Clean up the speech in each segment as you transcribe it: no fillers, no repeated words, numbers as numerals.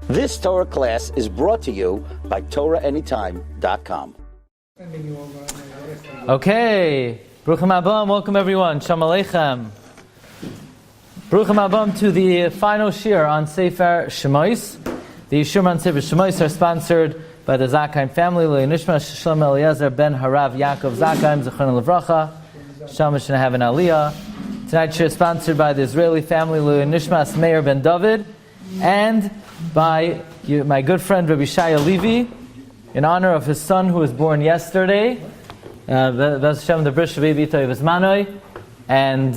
This Torah class is brought to you by TorahAnytime.com. Okay, Bruchim Abam, welcome everyone. Shalom Aleichem. Bruchim Abam to the final Shiur on Sefer Shemos. The Shiurim on Sefer Shemos are sponsored by the Zakheim family. L'Nei Nishmas Shlomo Eliezer ben Harav Yaakov Zakheim Zechron Levracha. Shalom Shana have an Aliyah. Tonight's Shiur is sponsored by the Israeli family L'Nei Nishmas Meir ben David and by my good friend Rabbi Shaya Levi in honor of his son who was born yesterday. Hashem the Brish of Manoi, and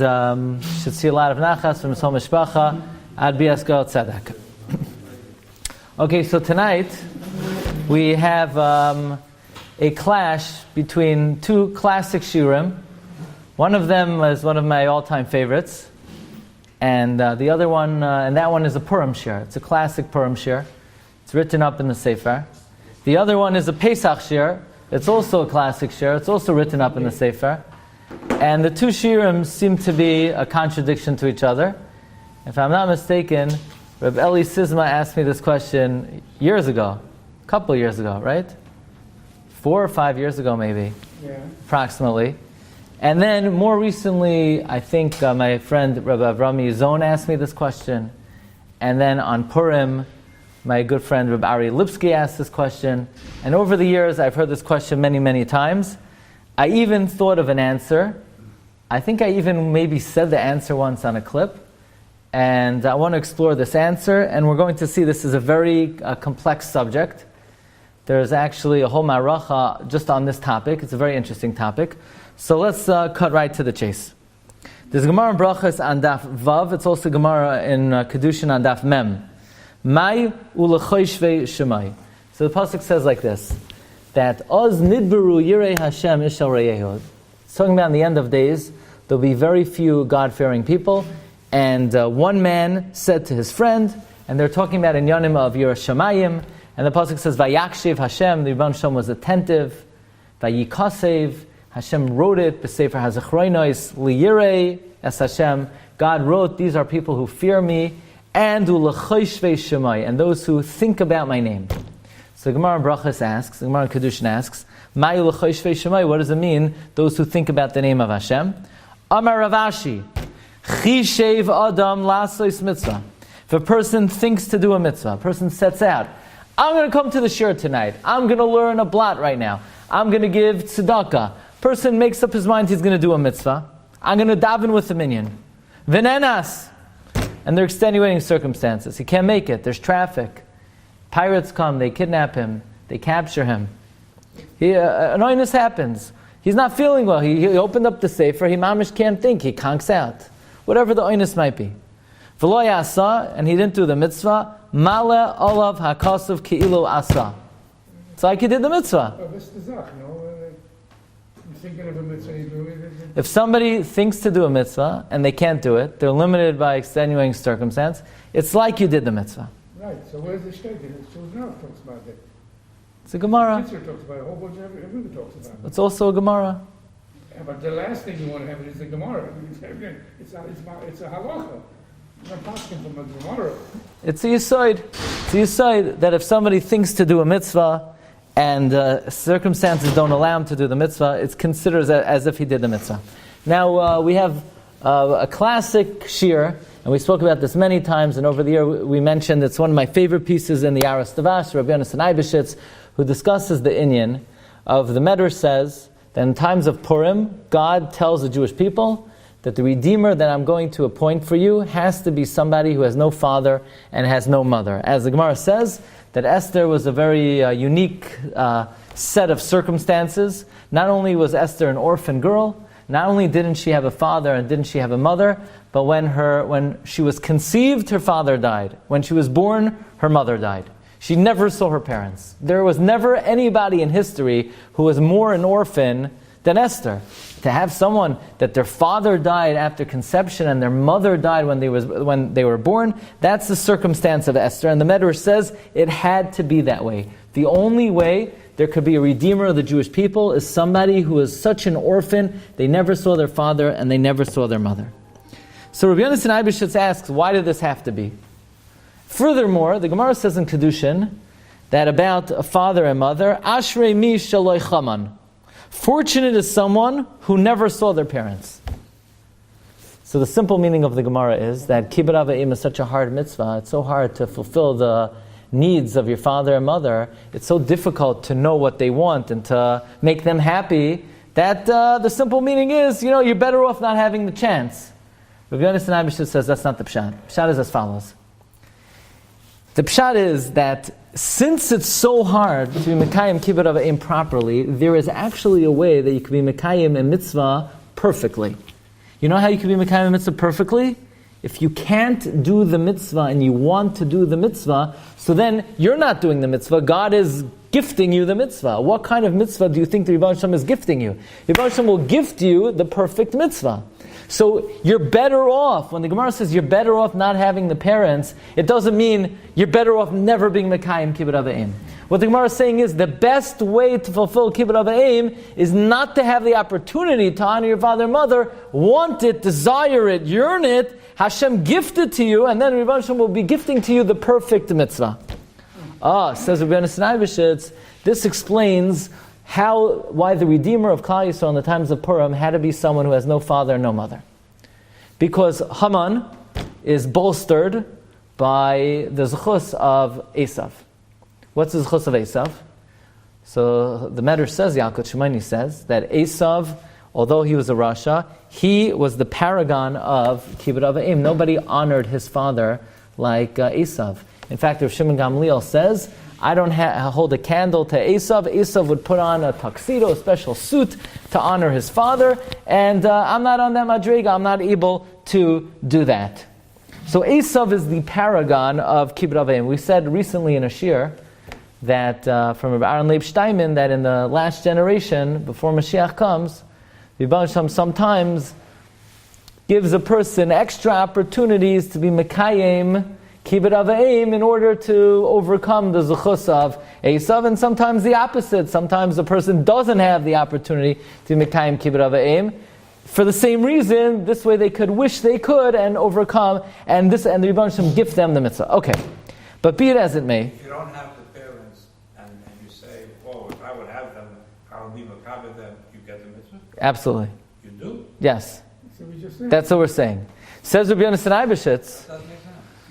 should see a lot of nachas from his whole mishpacha. Ad biasko tzedek. Okay, so tonight we have a clash between two classic shiurim. One of them is one of my all-time favorites, and the other one, and that one is a Purim shiur. It's a classic Purim shiur. It's written up in the Sefer. The other one is a Pesach shiur. It's also a classic shiur. It's also written up in the Sefer. And the two shiurim seem to be a contradiction to each other. If I'm not mistaken, Reb Eli Sizma asked me this question years ago. A couple of years ago, right? 4 or 5 years ago maybe, approximately. And then more recently, I think my friend Rabbi Avrami Zon asked me this question. And then on Purim, my good friend Rabbi Ari Lipsky asked this question. And over the years, I've heard this question many, many times. I even thought of an answer. I think I even maybe said the answer once on a clip. And I want to explore this answer. And we're going to see this is a very complex subject. There's actually a whole maracha just on this topic. It's a very interesting topic. So let's cut right to the chase. There's Gemara in Brachas on Daf Vav. It's also Gemara in Kedushin on Daf Mem. Mai ulechoshvei shemai. So the pasuk says like this, that Oz nidberu yirei Hashem ishal reyehu. It's talking about in the end of days, there'll be very few God-fearing people. And one man said to his friend, and they're talking about in Yanim of Yerushalayim, and the pasuk says, Vayakshiv Hashem, the Rebbeinu Shalom was attentive, Vayikasev, Hashem wrote it, B'Sefer HaZechronos, Liyirei Es Hashem, God wrote, these are people who fear me, and Ulechoshvei Shemai, and those who think about my name. So Gemara in Brachas asks, Gemara in Kedushin asks, Ma Ulechoshvei Shemai, what does it mean, those who think about the name of Hashem? Amar Rav Ashi, Chishev Adam Lasos Mitzvah. If a person thinks to do a mitzvah, a person sets out, I'm going to come to the shiur tonight, I'm going to learn a blot right now, I'm going to give tzedakah. Person makes up his mind he's going to do a mitzvah. I'm going to daven with the minyan. Venenas. And they're extenuating circumstances. He can't make it. There's traffic. Pirates come. They kidnap him. They capture him. Annoyance happens. He's not feeling well. He opened up the sefer. He mamish can't think. He conks out. Whatever the oinus might be. V'lo yasa, and he didn't do the mitzvah. Male olav hakasuv ki'ilu asa. It's like he did the mitzvah. If somebody thinks to do a mitzvah and they can't do it, they're limited by extenuating circumstance, it's like you did the mitzvah. Right, so where's the state? It's talks about it. It's a Gemara. Mitzvah talks about it, a whole bunch of everything talks about it. It's also a Gemara. Yeah, but the last thing you want to have is the Gemara. It's a halacha. You're not asking from a Gemara. It's a yisoid. It's a yisoid that if somebody thinks to do a mitzvah, and circumstances don't allow him to do the mitzvah, it's considered as if he did the mitzvah. Now, we have a classic shiur, and we spoke about this many times, and over the year we mentioned it's one of my favorite pieces in the Aras Tavash, Rabbi Yonasan Eibeshitz, who discusses the inyan of the Medrash says that in times of Purim, God tells the Jewish people that the Redeemer that I'm going to appoint for you has to be somebody who has no father and has no mother. As the Gemara says, that Esther was a very unique set of circumstances. Not only was Esther an orphan girl, not only didn't she have a father and didn't she have a mother, but when she was conceived, her father died. When she was born, her mother died. She never saw her parents. There was never anybody in history who was more an orphan than Esther. To have someone that their father died after conception and their mother died when they were born, that's the circumstance of Esther. And the Medrash says it had to be that way. The only way there could be a redeemer of the Jewish people is somebody who is such an orphan, they never saw their father and they never saw their mother. So Rabbi Yonasan Eibeshitz asks, why did this have to be? Furthermore, the Gemara says in Kedushin that about a father and mother, Ashrei mi shaloi chaman. Fortunate is someone who never saw their parents. So the simple meaning of the Gemara is that kibbud av va'im is such a hard mitzvah. It's so hard to fulfill the needs of your father and mother. It's so difficult to know what they want and to make them happy that the simple meaning is, you're better off not having the chance. Rabbi Glatstein says that's not the pshat. Pshat is as follows. The pshat is that since it's so hard to be mekayim kibbud av va'im properly, there is actually a way that you can be mekayim a mitzvah perfectly. You know how you can be mekayim a mitzvah perfectly? If you can't do the mitzvah and you want to do the mitzvah, so then you're not doing the mitzvah. God is gifting you the mitzvah. What kind of mitzvah do you think the Rebbe Hashem is gifting you? Rebbe Hashem will gift you the perfect mitzvah. So you're better off. When the Gemara says you're better off not having the parents, it doesn't mean you're better off never being mekayim kibbud av va'im. What the Gemara is saying is the best way to fulfill kibbud av va'im is not to have the opportunity to honor your father and mother, want it, desire it, yearn it, Hashem gift it to you, and then Rebbe Hashem will be gifting to you the perfect mitzvah. Says Rabbi Glatstein, this explains why the Redeemer of Klal Yisrael in the times of Purim had to be someone who has no father and no mother. Because Haman is bolstered by the zechus of Esav. What's the zechus of Esav? So the Medrash says, Yalkut Shimoni says, that Esav, although he was a Rasha, he was the paragon of kibbud av va'im. Nobody honored his father like Esav. In fact, Rav Shimon Gamliel says, I don't hold a candle to Esav. Esav would put on a tuxedo, a special suit to honor his father, and I'm not on that madriga. I'm not able to do that. So Esav is the paragon of kibbud av va'im. We said recently in a shiur that from Rabbi Aaron Leib Steinman that in the last generation, before Mashiach comes, the Rebbe Hashem sometimes gives a person extra opportunities to be mekayim kibbud av va'im in order to overcome the zechus of Esav, and sometimes the opposite. Sometimes the person doesn't have the opportunity to be mekayim kibbud av va'im for the same reason. This way they could wish they could and overcome, and the Rebbe Hashem gift them the mitzvah. Okay, but be it as it may. If you don't have the parents and you say, "Oh, if I would have them, I would be mekabel them," you get the mitzvah. Absolutely. You do. Yes. That's what we're saying. Says Rabbi Glatstein. Doesn't make sense.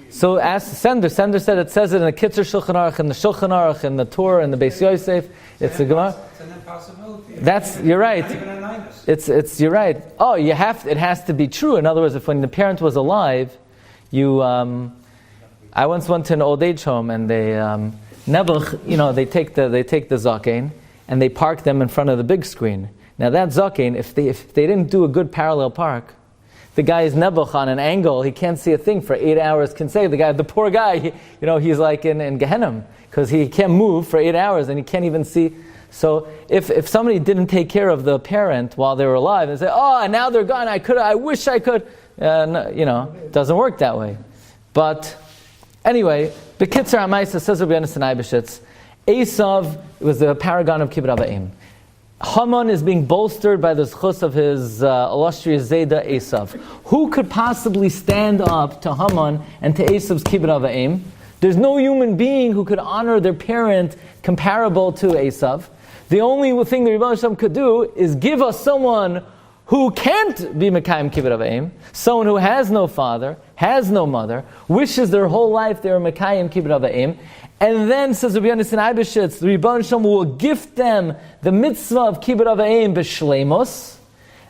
So ask Sender said it says it in the Kitzur Shulchan Aruch, in the Shulchan Aruch, in the Torah, in the Beis Yosef. It's a Gemara. It's an impossibility. You're right. Not even a minus. It's you're right. It has to be true. In other words, if when the parent was alive, I once went to an old age home and they Nebuch, they take the zaken and they park them in front of the big screen. Now that zaken, if they didn't do a good parallel park, the guy is Nebuch on an angle, he can't see a thing for 8 hours, the poor guy, he's like in Gehenna, because he can't move for 8 hours and he can't even see. So if somebody didn't take care of the parent while they were alive and say, and now they're gone, I wish I could, it doesn't work that way. But anyway, B'kitzur HaMaisa says Rabbi Glatstein, Esav was the paragon of kibbud av va'im. Haman is being bolstered by the zechus of his illustrious Zayda Esav. Who could possibly stand up to Haman and to Esav's kibbud av va'im? There's no human being who could honor their parent comparable to Esav. The only thing the Rebbe Hashem could do is give us someone who can't be mekayim kibbud av va'im, someone who has no father, has no mother, wishes their whole life they were mekayim kibbud av va'im, and then, says Rabbi Glatstein, the Rebbe Hashem will gift them the mitzvah of kibbud av va'im b'shleimus.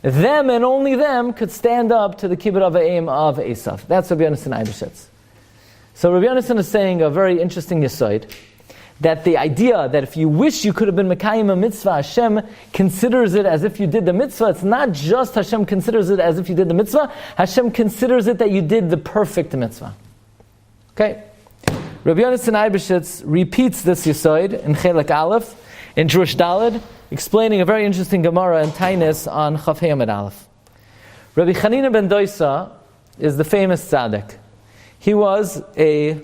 Them and only them could stand up to the kibbud av va'im of Esav. That's Rabbi Glatstein. So Rabbi Glatstein is saying a very interesting yesod, that the idea that if you wish you could have been mekayim a mitzvah, Hashem considers it as if you did the mitzvah. It's not just Hashem considers it as if you did the mitzvah. Hashem considers it that you did the perfect mitzvah. Okay? Rabbi Glatstein repeats this yesod in Chelek Aleph, in Jewish Daled, explaining a very interesting Gemara in Tainis on Chaf Hei Amud Aleph. Rabbi Chanina ben Doisa is the famous tzaddik. He was a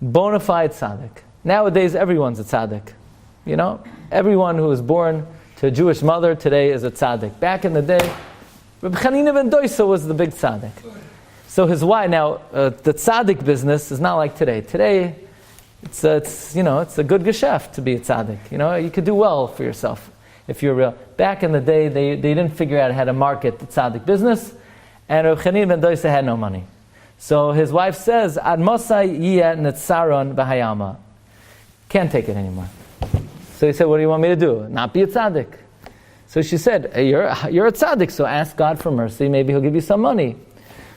bona fide tzaddik. Nowadays, everyone's a tzaddik. Everyone who was born to a Jewish mother today is a tzaddik. Back in the day, Rabbi Chanina ben Doisa was the big tzaddik. So his wife, now, the tzaddik business is not like today. Today, it's a good geschäft to be a tzaddik. You could do well for yourself if you're real. Back in the day, they didn't figure out how to market the tzaddik business, and Reb Chanina ben Dosa had no money. So his wife says, Ad mosai yeh netzaron v'hayama. Can't take it anymore. So he said, what do you want me to do? Not be a tzaddik. So she said, hey, you're a tzaddik, so ask God for mercy, maybe he'll give you some money.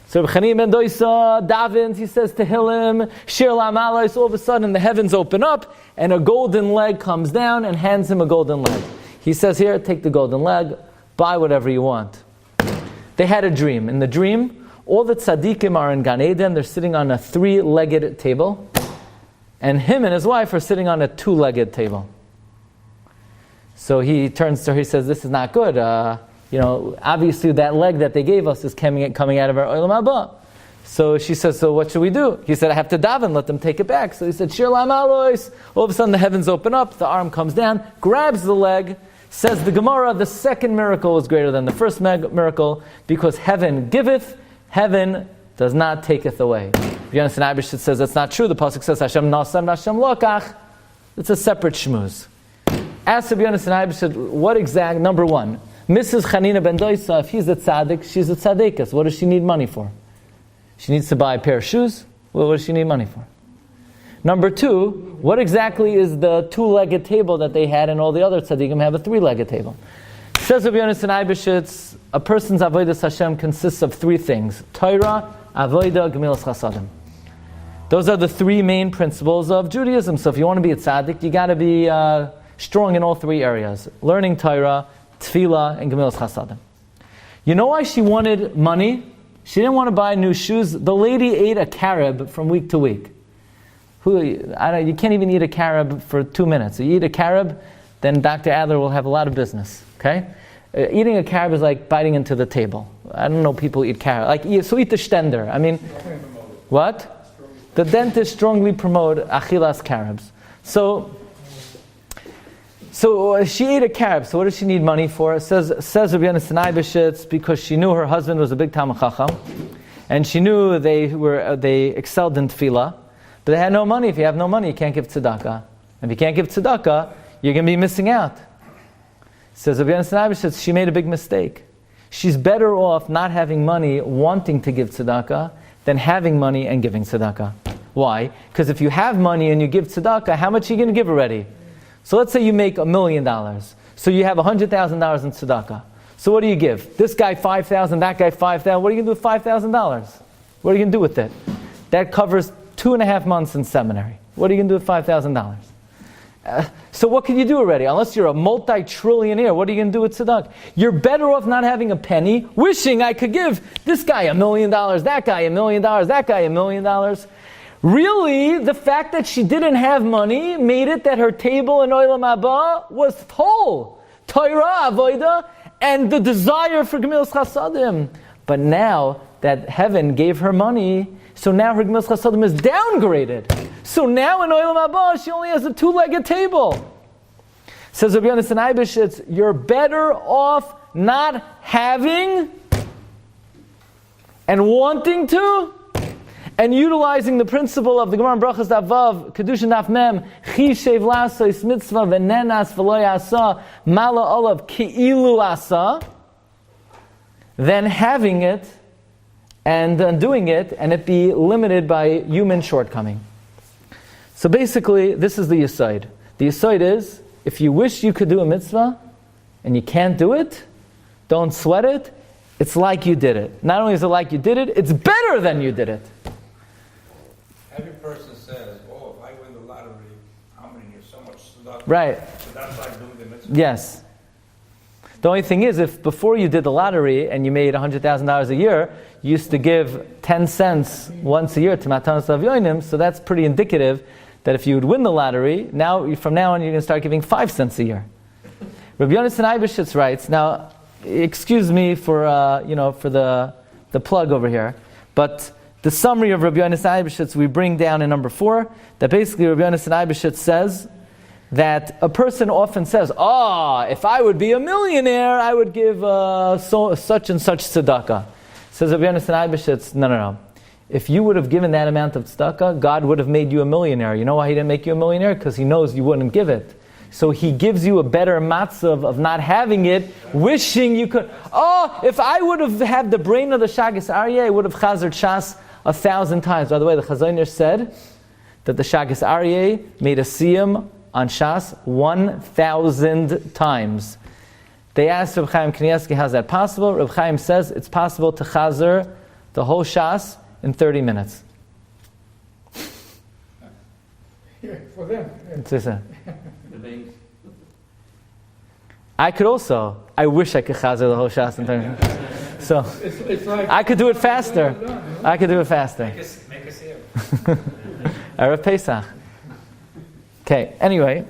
So Reb Chanina ben Dosa davens, he says to Tehillim, Shir La'amalos, all of a sudden the heavens open up, and a golden leg comes down and hands him a golden leg. He says, here, take the golden leg, buy whatever you want. They had a dream. In the dream, all the tzaddikim are in Gan Eden, they're sitting on a 3-legged table, and him and his wife are sitting on a 2-legged table. So he turns to her, he says, this is not good. Obviously that leg that they gave us is coming out of our Olam Haba. So she says, so what should we do? He said, I have to daven, let them take it back. So he said, Shir La'amalos. All of a sudden the heavens open up, the arm comes down, grabs the leg. Says the Gemara, the second miracle was greater than the first miracle, because heaven giveth, heaven does not taketh away. Rabbi Glatstein says that's not true. The pasuk says Hashem nasan, Hashem lokach. It's a separate shmuz. Ask Rabbi Glatstein, what exact, number one, Mrs. Chanina ben Dosa, if he's a tzaddik, she's a tzaddikas. What does she need money for? She needs to buy a pair of shoes? Well, what does she need money for? Number two, what exactly is the 2-legged table that they had, and all the other tzaddikim have a 3-legged table? Says Rabbi Glatstein, a person's avodas Hashem consists of 3 things: Torah, avodah, gemilas chasadim. Those are the 3 main principles of Judaism. So if you want to be a tzaddik, you got to be strong in all 3 areas: learning Torah, tefillah, and gemilas chasadim. You know why she wanted money? She didn't want to buy new shoes. The lady ate a carob from week to week. You can't even eat a carob for 2 minutes. You eat a carob, then Dr. Adler will have a lot of business. Okay, eating a carob is like biting into the table. I don't know people eat carob. Eat the stender. I mean, what? The dentists strongly promote achilas carobs. So she ate a carob. So what does she need money for? Says Rabbi Glatstein, because she knew her husband was a big Talmid Chacham, and she knew they excelled in tefillah. But they had no money. If you have no money, you can't give tzedakah. If you can't give tzedakah, you're going to be missing out. Says Rabbi Glatstein, she made a big mistake. She's better off not having money, wanting to give tzedakah, than having money and giving tzedakah. Why? Because if you have money and you give tzedakah, how much are you going to give already? So let's say you make $1 million. So you have $100,000 in tzedakah. So what do you give? This guy $5,000, that guy $5,000. What are you going to do with $5,000? What are you going to do with it? That covers 2.5 months in seminary. What are you going to do with $5,000? So what can you do already? Unless you're a multi-trillionaire, what are you going to do with tzedakah? You're better off not having a penny, wishing I could give this guy $1 million, that guy $1 million, that guy $1 million. Really, the fact that she didn't have money made it that her table in Olam Haba was full. Torah, avodah, and the desire for gemilas chasadim. But now that heaven gave her money, so now her gemilas chasadim is downgraded. So now in Olam Haba, she only has a 2-legged table. Says Rabbi Glatstein, you're better off not having and wanting to, and utilizing the principle of the Gemara in Brachas Davav, Kedushin Daf Mem, Chi Shev Lasois Mitzvah V'nenas V'lo Yasa Mala Olav Ki'ilu Asa, than having it and doing it, and it be limited by human shortcoming. So basically, this is the Yesod. The Yesod is, if you wish you could do a mitzvah, and you can't do it, don't sweat it, it's like you did it. Not only is it like you did it, it's better than you did it. Every person says, oh, if I win the lottery, I'm going to give so much tzedakah. Right. So that's like doing the mitzvah. Yes. The only thing is, if before you did the lottery and you made $100,000 a year, you used to give 10 cents once a year to Matanos Avyonim, so that's pretty indicative that if you would win the lottery, from now on you're going to start giving 5 cents a year. Rabbi Glatstein writes, now, excuse me for the plug over here, but the summary of Rabbi Glatstein we bring down in number 4, that basically Rabbi Glatstein says that a person often says, if I would be a millionaire, I would give such and such tzedakah. Says Rabbi Glatstein Eibeshitz, no. If you would have given that amount of tzedakah, God would have made you a millionaire. You know why He didn't make you a millionaire? Because He knows you wouldn't give it. So He gives you a better matzav of not having it, wishing you could. Oh, if I would have had the brain of the Shagas Aryeh, I would have chazered Shas 1,000 times. By the way, the Chazonish said that the Shagas Aryeh made a siyum on Shas 1,000 times. They asked Reb Chaim Kanievsky, how's that possible? Reb Chaim says it's possible to chazer the whole Shas in 30 minutes. Yeah, for them. I could also. I wish I could chazer the whole Shas in 30 minutes. So It's like I could do it faster. I could do it faster. Make a seal. Erev Pesach. Okay, anyway.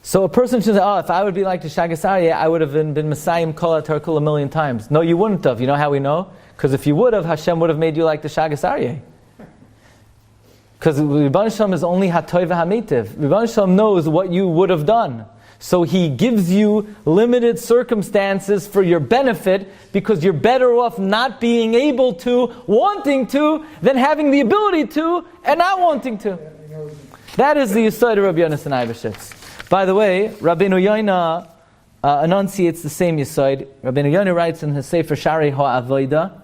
So a person should say, oh, if I would be like the Shagas Aryeh, I would have been Messiah Kol HaTorah a million times. No, you wouldn't have. You know how we know? Because if you would have, Hashem would have made you like the Shagas Aryeh. Because Rebbeinu Shalom is only HaToy v'Hamitiv. Rebbeinu Shalom knows what you would have done. So He gives you limited circumstances for your benefit, because you're better off not being able to, wanting to, than having the ability to and not wanting to. That is the Yesod of Rabbi Glatstein Eibeshitz. By the way, Rabbeinu Yoina enunciates the same Yesod. Rabbeinu Yoina writes in his Sefer Sharei HaAvodah,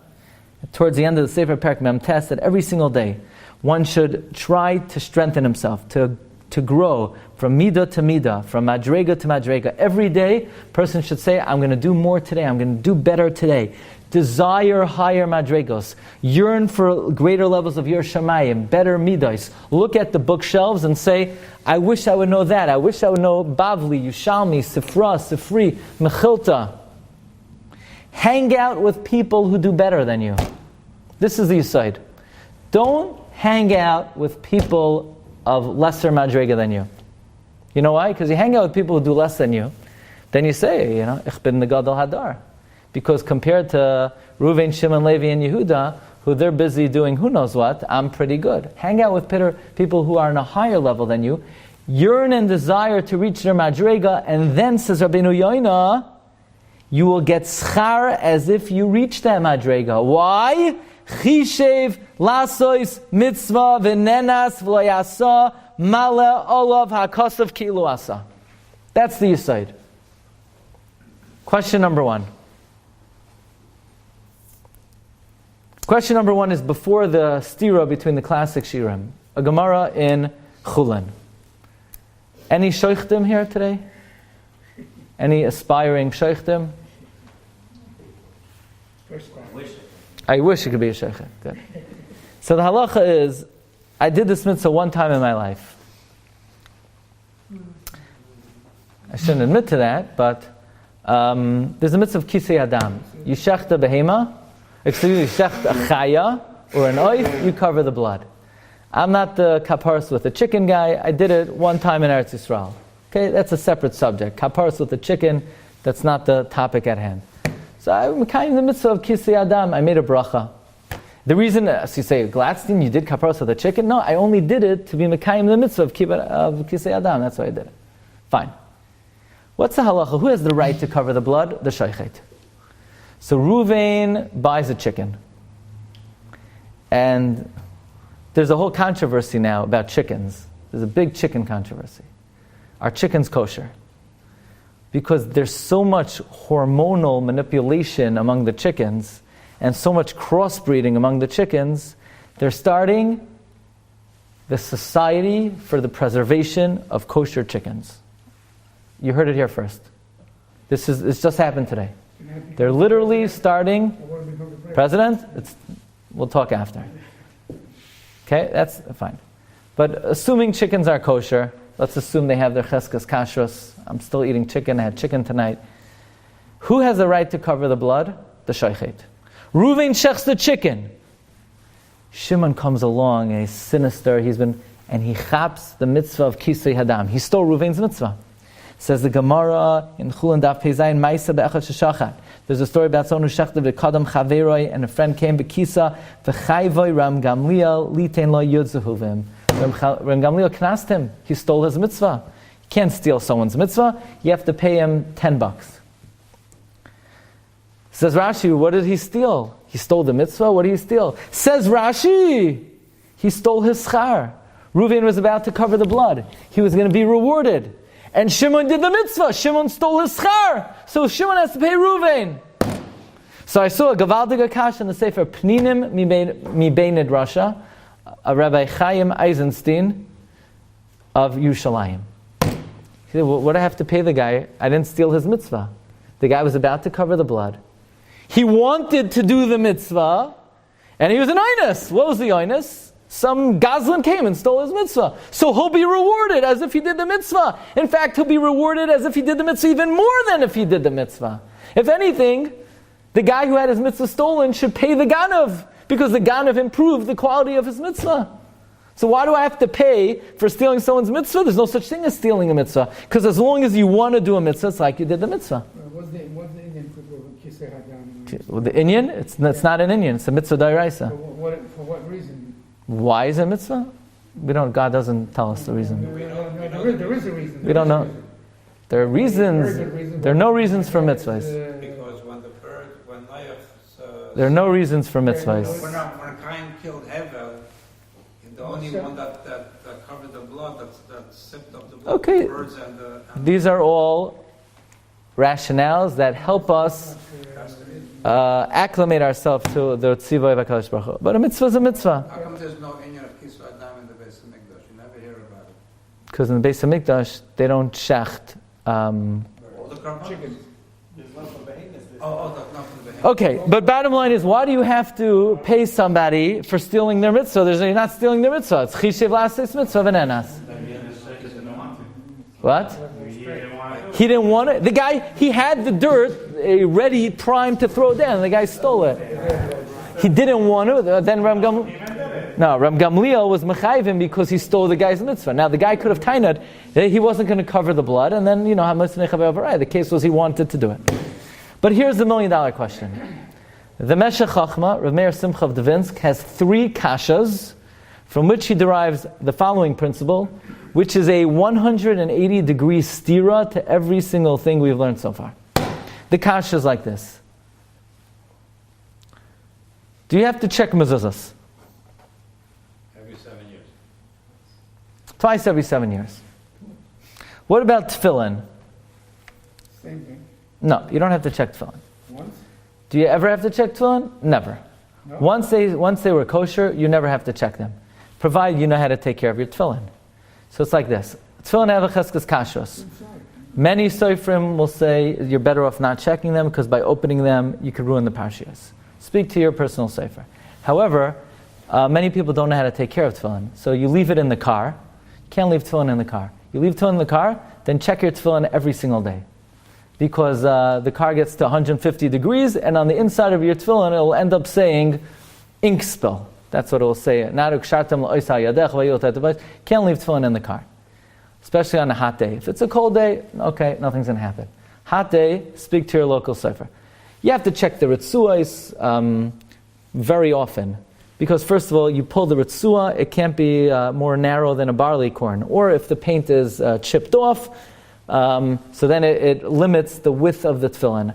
towards the end of the Sefer Perek Mem Tes, that every single day one should try to strengthen himself, to grow from midah to midah, from madrega to madrega. Every day, a person should say, I'm going to do more today, I'm going to do better today. Desire higher madregos. Yearn for greater levels of Yer Shamayim, better midas. Look at the bookshelves and say, I wish I would know that. I wish I would know Bavli, Yushalmi, Sifra, Sifri, Mechilta. Hang out with people who do better than you. This is the Yesod. Don't hang out with people of lesser madrega than you. You know why? Because you hang out with people who do less than you, then you say, Ich bin the Gadol Hadar. Because compared to Reuven, Shimon, Levi, and Yehuda, who they're busy doing who knows what, I'm pretty good. Hang out with people who are on a higher level than you, yearn and desire to reach their madrega, and then, says Rabbeinu Yoina, you will get schar as if you reach that madrega. Why? Chishev lasois mitzvah v'nenas v'layasa male olav hakasav kilu asa. That's the Yesod. Question number 1. Question number 1 is before the stira between the classic Shiurim. A Gemara in Chulin. Any shoichtim here today? Any aspiring shoichtim? I wish it could be a shoichet. Good. So the halacha is, I did this mitzvah one time in my life. I shouldn't admit to that, but there's a mitzvah of kisei adam. You shechta behema, you shecht a chaya, or an oif, you cover the blood. I'm not the kaparas with the chicken guy. I did it one time in Eretz Yisrael. Okay, that's a separate subject. Kaparas with the chicken, that's not the topic at hand. So I'm kind of the mitzvah of kisei adam. I made a bracha. The reason, so you say, Glatstein, you did kaparas with the chicken? No, I only did it to be mekayim the mitzvah of kisei adam. That's why I did it. Fine. What's the halacha? Who has the right to cover the blood? The shoichet. So Reuven buys a chicken. And there's a whole controversy now about chickens. There's a big chicken controversy. Are chickens kosher? Because there's so much hormonal manipulation among the chickens and so much crossbreeding among the chickens, they're starting the Society for the Preservation of Kosher Chickens. You heard it here first. It's just happened today. They're literally starting. President? We'll talk after. Okay, that's fine. But assuming chickens are kosher, let's assume they have their cheskas kashrus. I'm still eating chicken. I had chicken tonight. Who has the right to cover the blood? The shoichet. Reuven shechs the chicken. Shimon comes along and he's sinister. And he chaps the mitzvah of kisei hadam. He stole Reuven's mitzvah. Says the Gemara in Chulin Daf Peizayin Ma'isa be'echad sheshachat. There's a story about someone who shechted v'kadam chaveroi, and a friend came v'kisa v'chayvoi Ram Gamliel litein lo yud zehuvim. Ram Gamliel knast him. He stole his mitzvah. You can't steal someone's mitzvah. You have to pay him $10. Says Rashi, what did he steal? He stole the mitzvah? What did he steal? Says Rashi, he stole his schar. Reuven was about to cover the blood. He was going to be rewarded. And Shimon did the mitzvah. Shimon stole his schar. So Shimon has to pay Reuven. So I saw a Gavaldig Akash in the Sefer Pninim Mi Beinid Rasha, a Rabbi Chaim Eisenstein of Yerushalayim. He said, well, what do I have to pay the guy? I didn't steal his mitzvah. The guy was about to cover the blood. He wanted to do the mitzvah, and he was an oinus. What was the oinus? Some Gazlan came and stole his mitzvah. So he'll be rewarded as if he did the mitzvah. In fact, he'll be rewarded as if he did the mitzvah even more than if he did the mitzvah. If anything, the guy who had his mitzvah stolen should pay the ganav, because the ganav improved the quality of his mitzvah. So why do I have to pay for stealing someone's mitzvah? There's no such thing as stealing a mitzvah. Because as long as you want to do a mitzvah, it's like you did the mitzvah. What's the Indian for Kisei Hadam? Well, the Indian? It's not an Indian. It's a mitzvah d'oraisa. For what reason? Why is it mitzvah? We don't. God doesn't tell us the reason. There is a reason. We don't know. There are reasons. There are no reasons for mitzvahs. Because when Noach, there are no reasons for mitzvahs. when Cain killed Hevel, the only one that covered the blood, that sipped up the blood, Okay. the birds and These are all rationales that help us acclimate ourselves to the tzivah of HaKadosh Baruch Hu. But a mitzvah is a mitzvah. How come there's no inyan of Kisva Adam in the Beis HaMikdash? You never hear about it. Because in the Beis HaMikdash, they don't shecht. All the carp chickens. That's not for the behemoth. Okay, but bottom line is, why do you have to pay somebody for stealing their mitzvah? You're not stealing their mitzvah. It's chishev lasis mitzvah v'nenas. What? He didn't want it. The guy, he had the dirt ready, primed to throw down. The guy stole it. He didn't want it. Then Ram Gamliel was mechayvim because he stole the guy's mitzvah. Now the guy could have tainad. He wasn't going to cover the blood, and then the case was he wanted to do it. But here's the $1 million question. The Meshech Chachma, Rav Meir Simcha of Dvinsk, has 3 kashas from which he derives the following principle, which is a 180-degree stira to every single thing we've learned so far. The kasha is like this. Do you have to check mezuzahs? Every 7 years. Twice every 7 years. What about tefillin? Same thing. No, you don't have to check tefillin. Once? Do you ever have to check tefillin? Never. No. Once they were kosher, you never have to check them, provided you know how to take care of your tefillin. So it's like this. Tefillin have a cheskes kashos. Many soifrim will say you're better off not checking them because by opening them you could ruin the parshiyos. Speak to your personal sefer. However, many people don't know how to take care of tefillin, so you leave it in the car. You can't leave tefillin in the car. You leave tefillin in the car, then check your tefillin every single day. Because the car gets to 150 degrees, and on the inside of your tefillin, it will end up saying ink spill. That's what it will say. Can't leave tefillin in the car, especially on a hot day. If it's a cold day, okay, nothing's going to happen. Hot day, speak to your local sefer. You have to check the ritzuas very often. Because first of all, you pull the ritzua, it can't be more narrow than a barley corn. Or if the paint is chipped off, so then it limits the width of the tefillin.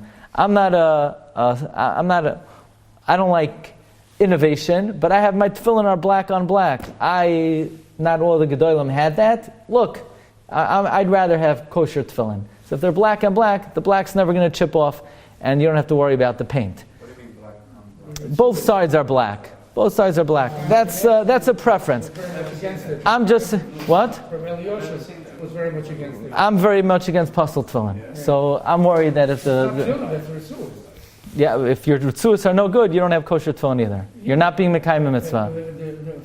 I don't like innovation, but I have my tefillin are black on black. Not all the gedolim had that. Look, I'd rather have kosher tefillin. So if they're black on black, the black's never going to chip off, and you don't have to worry about the paint. What do you mean black on black? Both sides are black. Both sides are black. That's a preference. I'm just what? Was very much against it. I'm very much against pastel tefillin. So I'm worried that if if your ritzuas are no good, you don't have kosher tefillin either. You're not being mekayim mitzvah.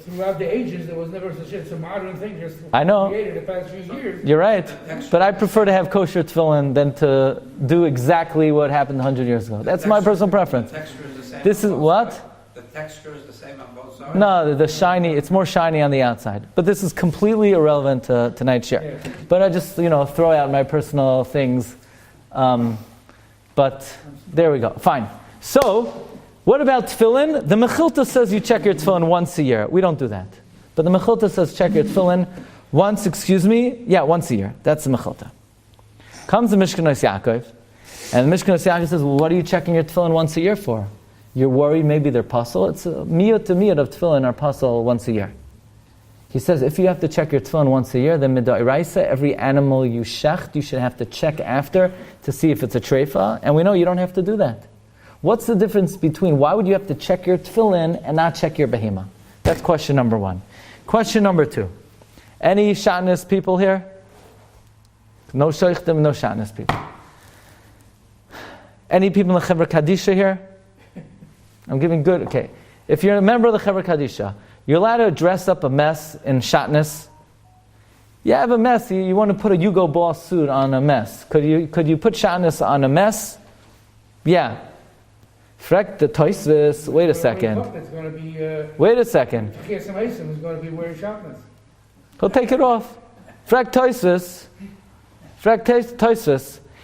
Throughout the ages, there was never such a modern thing. Just I know. Created the past few years. You're right, but I prefer to have kosher tefillin than to do exactly what happened 100 years ago. That's my personal preference. The texture is the same. This is what? The texture is the same on both sides. No, the shiny. It's more shiny on the outside. But this is completely irrelevant to tonight's share. Yeah. But I just throw out my personal things. But there we go. Fine. So, what about tefillin? The Mechilta says you check your tefillin once a year. We don't do that. But the Mechilta says check your tefillin once a year. That's the Mechilta. Comes the Mishkanos Yaakov, And the Mishnah says, well, what are you checking your tefillin once a year for? You're worried maybe they're puzzle. It's a miyut to miyut of tefillin are puzzle once a year. He says, if you have to check your tefillin once a year, then mid'oraisa, every animal you shecht, you should have to check after to see if it's a treifa. And we know you don't have to do that. What's the difference between, why would you have to check your tefillin and not check your behema? That's question number one. Question number two. Any shatnez people here? No sheichtim, no shatnez people. Any people in the Chevra Kadisha here? I'm giving good, okay. If you're a member of the Chevra Kadisha, you're allowed to dress up a mess in shatnez. You have a mess, you want to put a Hugo Boss suit on a mess. Could you put shatnez on a mess? Yeah. Frek the Toisvis, wait a second. It's going to be, wait a second. is going to be wearing shatnez. He'll take it off. Frek Toisvis.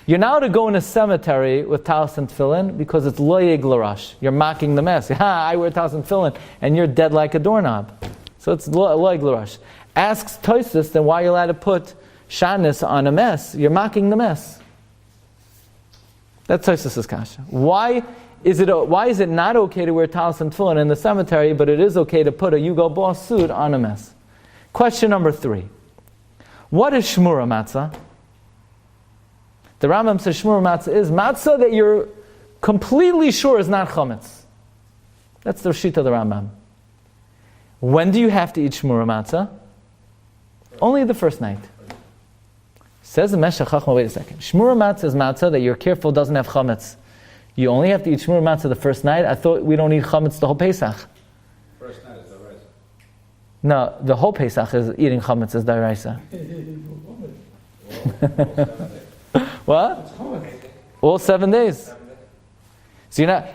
You're now to go in a cemetery with talis and tefillin because it's loyeg l'rash. You're mocking the mess. I wear talis and tefillin, and you're dead like a doorknob. So it's loyeg l'rash. Asks Toisvis, then why are you allowed to put shatnez on a mess? You're mocking the mess. That's Toisvis' kasha. Why is it not okay to wear talis and tefillin in the cemetery, but it is okay to put a Hugo Boss suit on a mess? Question number 3. What is shmura matzah? The Rambam says shmura matzah is matzah that you're completely sure is not chametz. That's the shita of the Rambam. When do you have to eat shmura matzah? Only the first night. Says the Meshech Chachma, wait a second. Shmura matzah is matzah that you're careful doesn't have chametz. You only have to eat shmura matzah the first night. I thought we don't eat chametz the whole Pesach. First night is the right. No, the whole Pesach is eating chametz as daraisa. What? All 7 days. So you're not.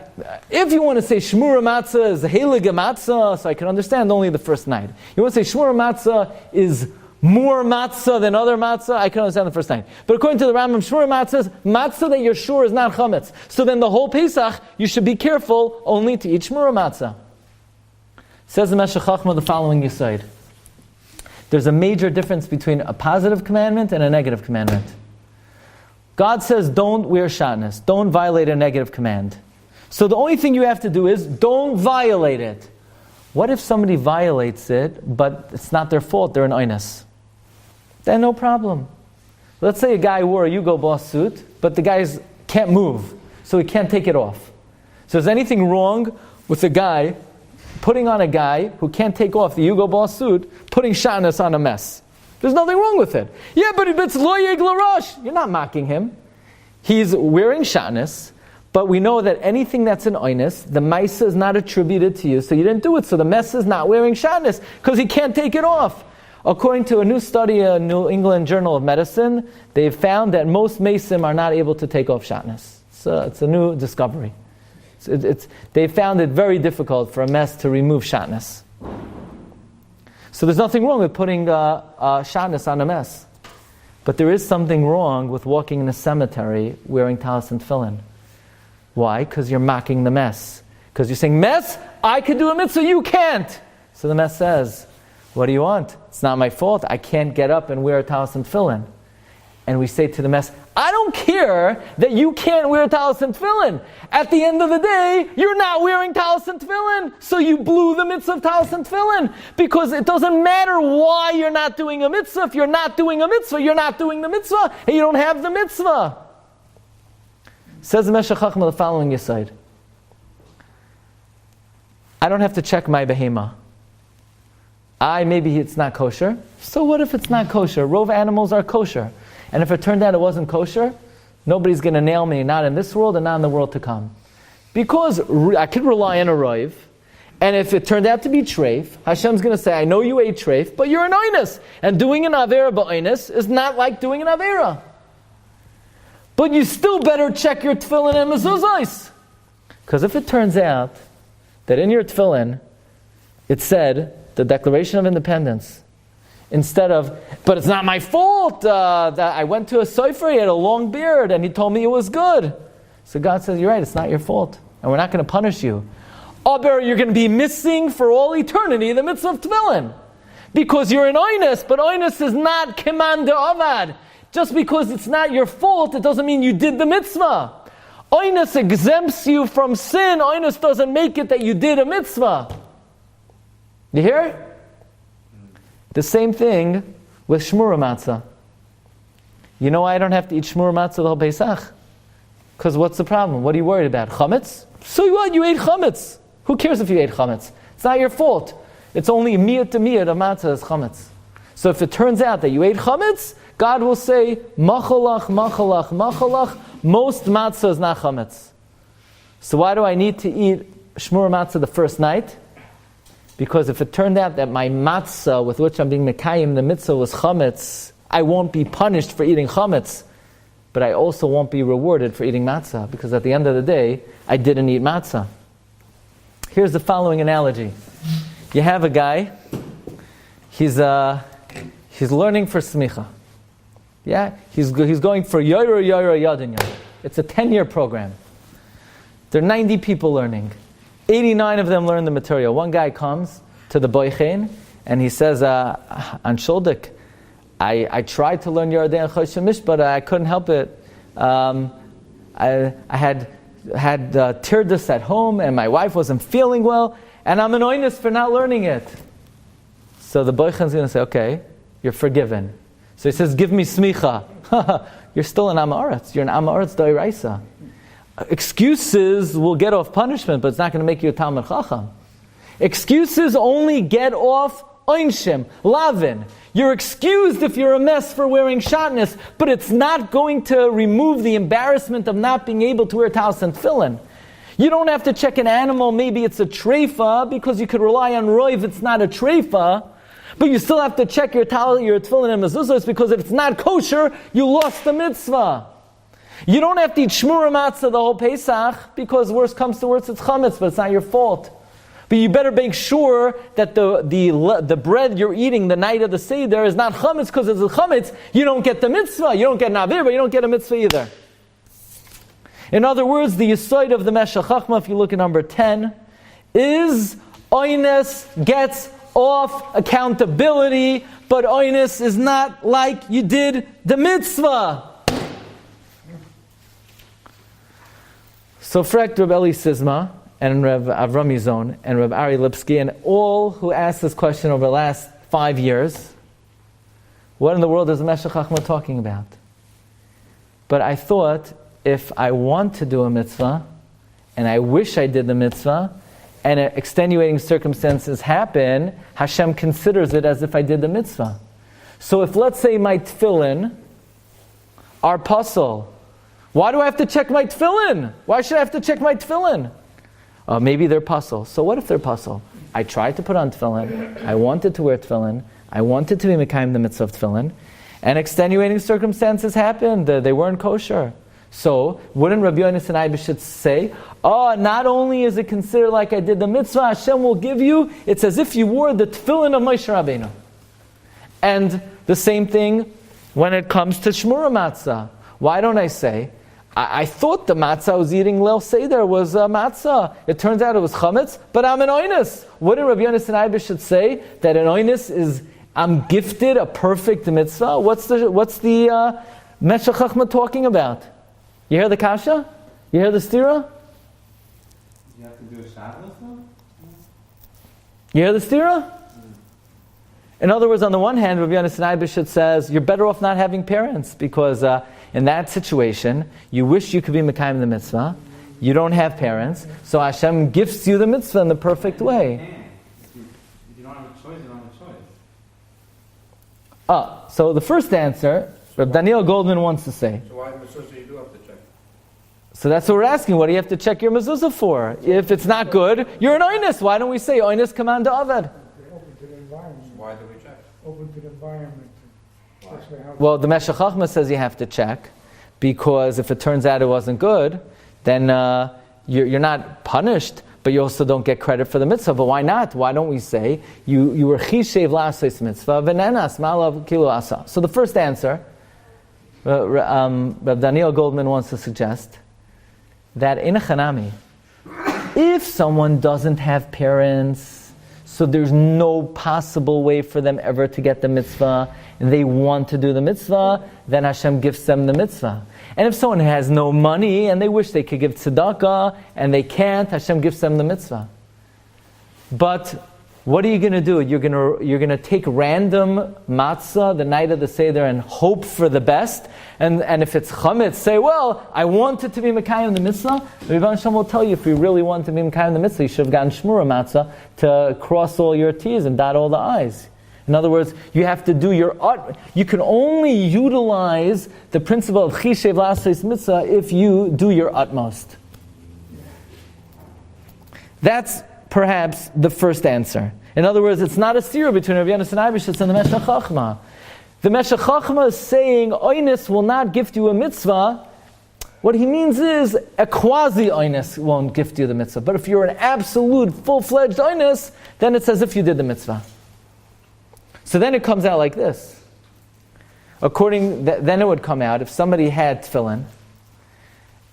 If you want to say shmura matzah is heilige matzah, so I can understand only the first night. You want to say shmura matzah is more matzah than other matzah, I can understand the first night. But according to the Rambam, shmura matzah is matzah that you're sure is not chametz. So then the whole Pesach, you should be careful only to eat shmura matzah. Says the Meshech Chachma the following yesod. There's a major difference between a positive commandment and a negative commandment. God says don't wear shatnez, don't violate a negative command. So the only thing you have to do is don't violate it. What if somebody violates it, but it's not their fault, they're an oinus? Then no problem. Let's say a guy wore a Hugo Boss suit, but the guy can't move, so he can't take it off. So is anything wrong with a guy putting on a guy who can't take off the Hugo Boss suit, putting shatnez on a mess? There's nothing wrong with it. Yeah, but it's loyeg l'rash. You're not mocking him. He's wearing shatnez, but we know that anything that's an oinus, the maisa is not attributed to you, so you didn't do it. So the mess is not wearing shatnez because he can't take it off. According to a new study, a New England Journal of Medicine, they've found that most mesim are not able to take off shatnez. So it's a new discovery. They found it very difficult for a mess to remove shatnez. So there's nothing wrong with putting shatnez on a mess. But there is something wrong with walking in a cemetery wearing talis and tefillin. Why? Because you're mocking the mess. Because you're saying, mess, I could do a mitzvah, you can't. So the mess says, what do you want? It's not my fault. I can't get up and wear a talis and tefillin. And we say to the mess, I don't care that you can't wear talis and tefillin. At the end of the day, you're not wearing talis and tefillin. So you blew the mitzvah of talis and tefillin. Because it doesn't matter why you're not doing a mitzvah. If you're not doing a mitzvah, you're not doing the mitzvah. And you don't have the mitzvah. Says the Meshech Chachma the following yesod. I don't have to check my behema. Maybe it's not kosher. So what if it's not kosher? Rove animals are kosher. And if it turned out it wasn't kosher, nobody's going to nail me, not in this world and not in the world to come. Because I could rely on a rove, and if it turned out to be treif, Hashem's going to say, I know you ate treif, but you're an oinus. And doing an avera ba'oinus is not like doing an avera. But you still better check your tefillin and mezuzos. Because if it turns out that in your tefillin, it said, the Declaration of Independence, instead of, but it's not my fault that I went to a sofer, he had a long beard, and he told me it was good. So God says, you're right, it's not your fault, and we're not going to punish you. Aber, you're going to be missing for all eternity the mitzvah of tefillin. Because you're an oinus, but oinus is not keman de'avad. Just because it's not your fault, it doesn't mean you did the mitzvah. Oinus exempts you from sin. Oinus doesn't make it that you did a mitzvah. You hear? The same thing with shmura matzah. You know why I don't have to eat shmura matzah the whole Pesach? Because what's the problem? What are you worried about? Chametz? So what? You ate chametz. Who cares if you ate chametz? It's not your fault. It's only miyat to miyat of matzah is chametz. So if it turns out that you ate chametz, God will say, machalach, machalach, machalach, most matzah is not chametz. So why do I need to eat shmura matzah the first night? Because if it turned out that my matzah with which I'm being mekayim, the mitzvah was chametz, I won't be punished for eating chametz, but I also won't be rewarded for eating matzah, because at the end of the day, I didn't eat matzah. Here's the following analogy. You have a guy, he's learning for smicha. Yeah? He's going for yoyra yadin yad. It's a 10-year program. There are 90 people learning. 89 of them learn the material. One guy comes to the boichein and he says, An Shuldik, I tried to learn Yardei Choshemish, but I couldn't help it. I had tirdus at home and my wife wasn't feeling well, and I'm an oinus for not learning it. So the boichein is going to say, okay, you're forgiven. So he says, give me smicha. You're still an Amaretz. You're an Amaretz Doiraisa. Excuses will get off punishment, but it's not going to make you a Talmid Chacham. Excuses only get off Oinshim, Lavin. You're excused if you're a mess for wearing shatnez, but it's not going to remove the embarrassment of not being able to wear talis and tefillin. You don't have to check an animal, maybe it's a treifa, because you could rely on roy if it's not a treifa, but you still have to check your tefillin and mezuzos, because if it's not kosher, you lost the mitzvah. You don't have to eat shmura matzah the whole Pesach, because worst comes to worst, it's chametz, but it's not your fault. But you better make sure that the bread you're eating the night of the Seder is not chametz, because if it's chametz, you don't get the mitzvah. You don't get navir, but you don't get a mitzvah either. In other words, the yesod of the Meshech Chachma, if you look at number 10, is oines gets off accountability, but oines is not like you did the mitzvah. So Frekt Reb Eli Sizma and Reb Avram Yizon and Reb Ari Lipsky and all who asked this question over the last 5 years, what in the world is the Meshech Chachma talking about? But I thought, if I want to do a mitzvah, and I wish I did the mitzvah, and extenuating circumstances happen, Hashem considers it as if I did the mitzvah. So if, let's say, my tefillin are pasul, why do I have to check my tefillin? Why should I have to check my tefillin? Maybe they're pasul. So what if they're pasul? I tried to put on tefillin. I wanted to wear tefillin. I wanted to be mekayim the mitzvah of tefillin. And extenuating circumstances happened. They weren't kosher. So wouldn't Rabbi Yonis and I should say, not only is it considered like I did the mitzvah, Hashem will give you, it's as if you wore the tefillin of Moshe Rabbeinu. And the same thing when it comes to shmura matzah. Why don't I say, I thought the matzah I was eating Leil Seder was matzah. It turns out it was chametz, but I'm an oinus. Wouldn't Rabbi Yonis and I should say that an oinus is, I'm gifted a perfect mitzvah? What's the Meshech Chachma talking about? You hear the kasha? You hear the stira? You have to do a Shabbos though? You hear the stira? In other words, on the one hand, Rabbi Yonis and Ibishit says, you're better off not having parents, because in that situation, you wish you could be mekayim the mitzvah, you don't have parents, so Hashem gifts you the mitzvah in the perfect way. If you don't have a choice, you don't have a choice. So the first answer, Rabbi Daniel Goldman wants to say. So why mezuzah you do have to check? So that's what we're asking. What do you have to check your mezuzah for? If it's not good, you're an oinus. Why don't we say oinus command to avad? Open to the environment. Why do we check? Open to the environment. Well, the Meshech Chachma says you have to check, because if it turns out it wasn't good, then you're not punished, but you also don't get credit for the mitzvah. But why not? Why don't we say you were chishev la'asos mitzvah v'nenas ma'alav kilo asa? So the first answer, Rabbi Daniel Goldman wants to suggest that in a chanami, if someone doesn't have parents, so there's no possible way for them ever to get the mitzvah, and they want to do the mitzvah, then Hashem gives them the mitzvah. And if someone has no money and they wish they could give tzedakah and they can't, Hashem gives them the mitzvah. But what are you going to do? You're going to take random matzah the night of the Seder and hope for the best. And if it's chametz, say, well, I wanted to be Mekayim the mitzvah. Rabbi Hashem will tell you, if you really want to be Mekayim the mitzvah, you should have gotten shmura matzah to cross all your T's and dot all the I's. In other words, you have to do your you can only utilize the principle of chishev l'aseh mitzvah if you do your utmost. That's perhaps the first answer. In other words, it's not a sira between Rav Yonasan Eibeshitz and the Meshech Chochmah. The Meshech Chochmah is saying, Oinus will not gift you a mitzvah. What he means is, a quasi-Oinus won't gift you the mitzvah. But if you're an absolute, full-fledged Oinus, then it's as if you did the mitzvah. So then it comes out like this. Then it would come out, if somebody had tefillin,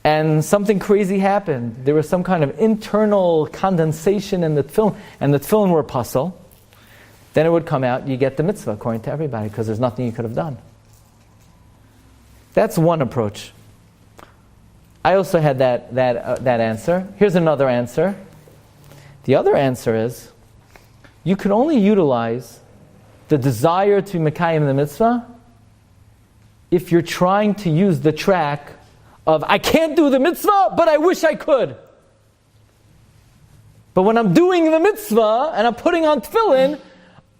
and something crazy happened. There was some kind of internal condensation in the tefillin, and the tefillin were puzzle. Then it would come out, you get the mitzvah according to everybody, because there's nothing you could have done. That's one approach. I also had that answer. Here's another answer. The other answer is, you can only utilize the desire to be Mekayim the mitzvah if you're trying to use the track of, I can't do the mitzvah, but I wish I could. But when I'm doing the mitzvah and I'm putting on tefillin,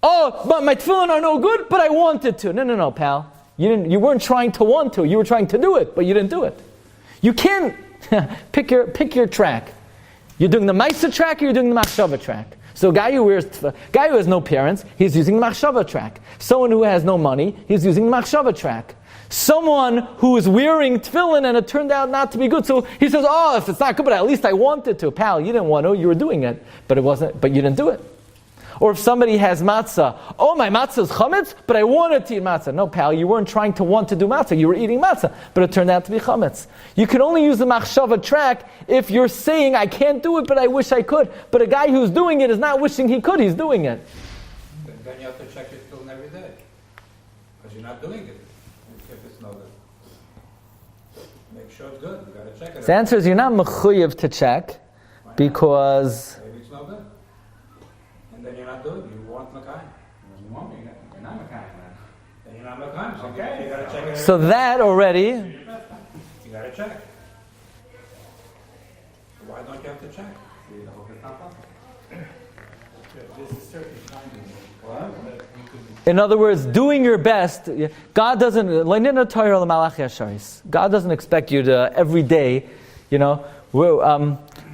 oh, but my tefillin are no good, but I wanted to. No, pal. You weren't trying to want to. You were trying to do it, but you didn't do it. You can't pick your track. You're doing the Maisa track or you're doing the Machshava track. So a guy who has no parents, he's using the Machshava track. Someone who has no money, he's using the Machshava track. Someone who is wearing tefillin and it turned out not to be good, so he says, oh, if it's not good, but at least I wanted to. Pal, you didn't want to, you were doing it, but you didn't do it. Or if somebody has matzah, oh, my matzah is chametz, but I wanted to eat matzah. No, pal, you weren't trying to want to do matzah, you were eating matzah, but it turned out to be chametz. You can only use the machshava track if you're saying, I can't do it, but I wish I could. But a guy who's doing it is not wishing he could, he's doing it. Then you have to check your tefillin every day, because you're not doing it. If it's no good, make sure it's good. You got to check it. The answer is you're not mechuyev to check because maybe it's no good, and then you're not doing it. You want Mekayim. You want me? You're not Mekayim, man. Then you're not Mekayim. So okay. You got to check it. so that already. You got to check. Why don't you have to check? In other words, doing your best. God doesn't expect you to every day, the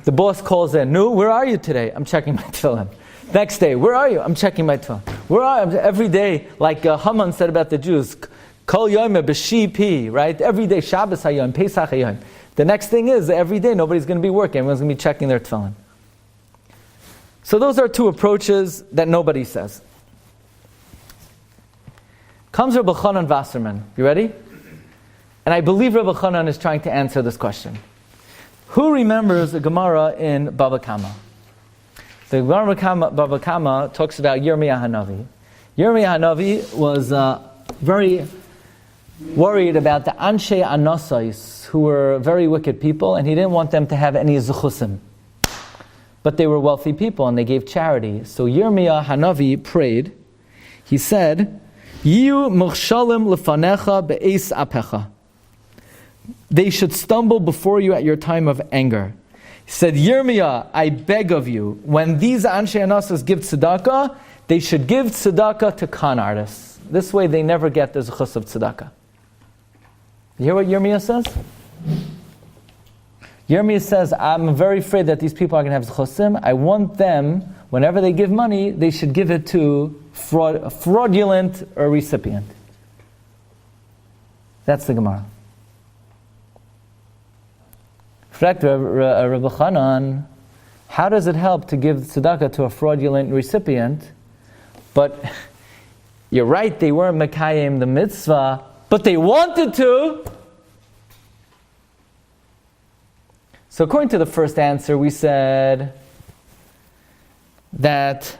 boss calls in, "No, where are you today?" "I'm checking my tefillin." Next day, "Where are you?" "I'm checking my tefillin." Where are you? Every day, like Haman said about the Jews, Kol Yom B'Shi Pi, right? Every day, Shabbos Hayom, Pesach Hayom. The next thing is, every day nobody's going to be working. Everyone's going to be checking their tefillin. So those are two approaches that nobody says. Comes Rabbi Chanan Wasserman. You ready? And I believe Rabbi Chanan is trying to answer this question. Who remembers the Gemara in Bava Kama? The Gemara Bava Kama talks about Yirmiyah Hanavi. Yirmiyah Hanavi was very worried about the Anshe Anosais, who were very wicked people, and he didn't want them to have any zuchusim. But they were wealthy people, and they gave charity. So Yirmiyah Hanavi prayed. He said, Yiu muchshalim lefanecha be'es apecha. They should stumble before you at your time of anger. He said, Yirmiyah, I beg of you, when these Anshe Anosas give tzedakah, they should give tzedakah to con artists. This way they never get the zechus of tzedakah. You hear what Yirmiyah says? Yirmiyah says, I'm very afraid that these people are going to have zechusim. I want them, whenever they give money, they should give it to a fraudulent recipient. That's the Gemara. Rabbi Chanan, how does it help to give tzedakah to a fraudulent recipient? But you're right, they weren't mekayim the mitzvah, but they wanted to. So according to the first answer, we said that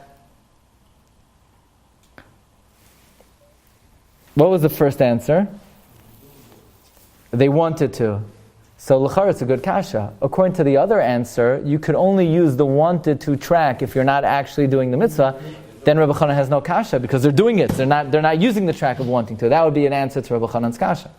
What was the first answer? They wanted to. So l'chara, it's a good kasha. According to the other answer, you could only use the wanted to track if you're not actually doing the mitzvah. Then Rabbi Chanan has no kasha because they're doing it. They're not using the track of wanting to. That would be an answer to Rabbi Chanan's kasha.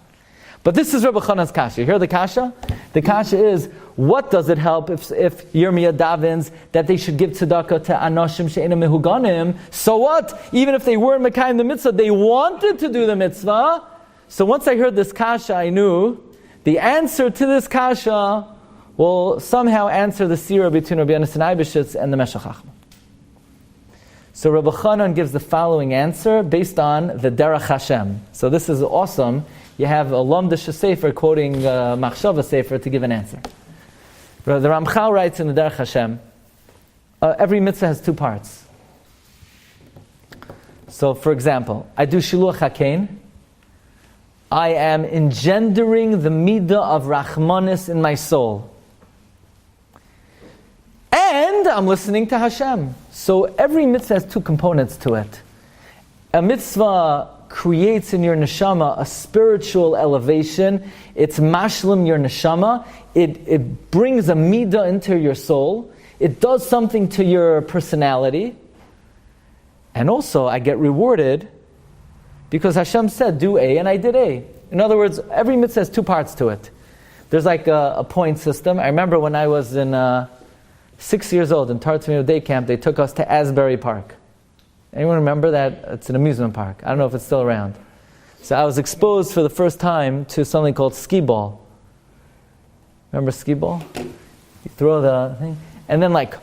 But this is Rabbi Chanan's kasha. You hear the kasha? The kasha is, what does it help if Yirmiyah davens that they should give tzedakah to anoshim she'ena mehuganim? So what? Even if they weren't mekayim the mitzvah, they wanted to do the mitzvah. So once I heard this kasha, I knew the answer to this kasha will somehow answer the sira between Rabbi Yonasan Eibeshitz and the Meshech Chachma. So Rabbi Chanan gives the following answer based on the Derech Hashem. So this is awesome. You have a Lamdash Sefer quoting Machshava Sefer to give an answer. The Ramchal writes in the Derech Hashem, every mitzvah has two parts. So for example, I do Shiluach HaKein. I am engendering the midah of Rachmanis in my soul. And I'm listening to Hashem. So every mitzvah has two components to it. A mitzvah creates in your neshama a spiritual elevation. It's mashlim your neshama. It brings a midah into your soul. It does something to your personality. And also I get rewarded because Hashem said, do A, and I did A. In other words, every mitzvah has two parts to it. There's like a point system. I remember when I was in 6 years old in Torah Day Camp, they took us to Asbury Park. Anyone remember that? It's an amusement park. I don't know if it's still around. So I was exposed for the first time to something called skee ball. Remember skee ball? You throw the thing, and then like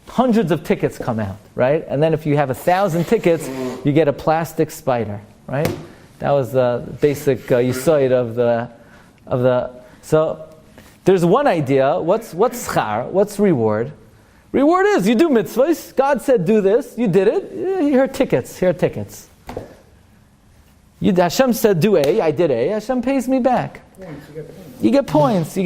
hundreds of tickets come out, right? And then if you have 1,000 tickets, you get a plastic spider, right? That was the basic yisoid of the. So there's one idea. What's schar? What's reward? Reward is you do mitzvahs. God said do this. You did it. Here are tickets. Hashem said do A. I did A. Hashem pays me back. You get points.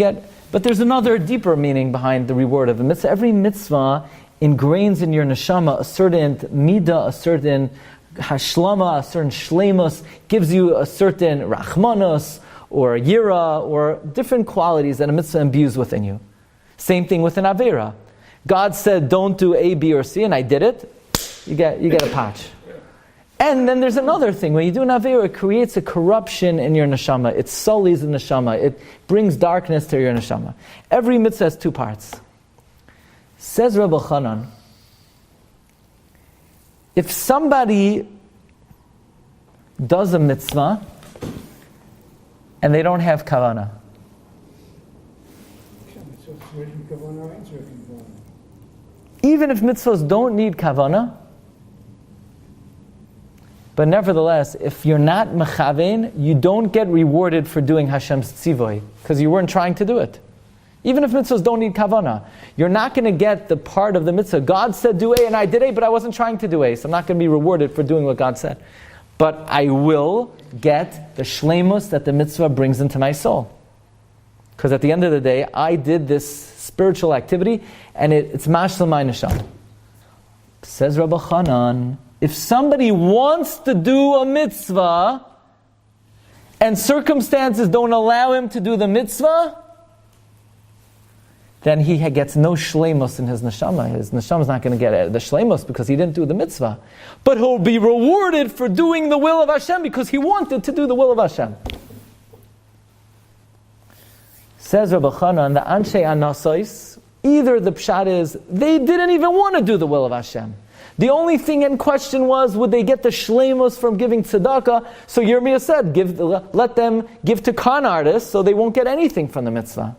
But there's another deeper meaning behind the reward of a mitzvah. Every mitzvah ingrains in your neshama a certain midah, a certain hashlama, a certain shleimus, gives you a certain rachmanos, or yira, or different qualities that a mitzvah imbues within you. Same thing with an avera. God said, don't do A, B, or C, and I did it. You get a patch. And then there's another thing. When you do an avera, it creates a corruption in your neshama. It sullies the neshama. It brings darkness to your neshama. Every mitzvah has two parts. Says Rabbi Chanan, if somebody does a mitzvah and they don't have kavanah, even if mitzvahs don't need kavanah, but nevertheless, if you're not mechavein, you don't get rewarded for doing Hashem's tzivoy, because you weren't trying to do it. Even if mitzvahs don't need kavanah, you're not going to get the part of the mitzvah. God said do A and I did A, but I wasn't trying to do A, so I'm not going to be rewarded for doing what God said. But I will get the shleimus that the mitzvah brings into my soul. Because at the end of the day, I did this spiritual activity, and it's mashal my neshama. Says Rabbi Chanan, if somebody wants to do a mitzvah, and circumstances don't allow him to do the mitzvah, then he gets no shleimus in his neshama. His neshama is not going to get the shleimus because he didn't do the mitzvah. But he'll be rewarded for doing the will of Hashem because he wanted to do the will of Hashem. Says Rabbi Chanan, the Anshe Anasois, either the pshat is, they didn't even want to do the will of Hashem. The only thing in question was, would they get the shleimus from giving tzedakah? So Yirmiyah said, let them give to con artists so they won't get anything from the mitzvah.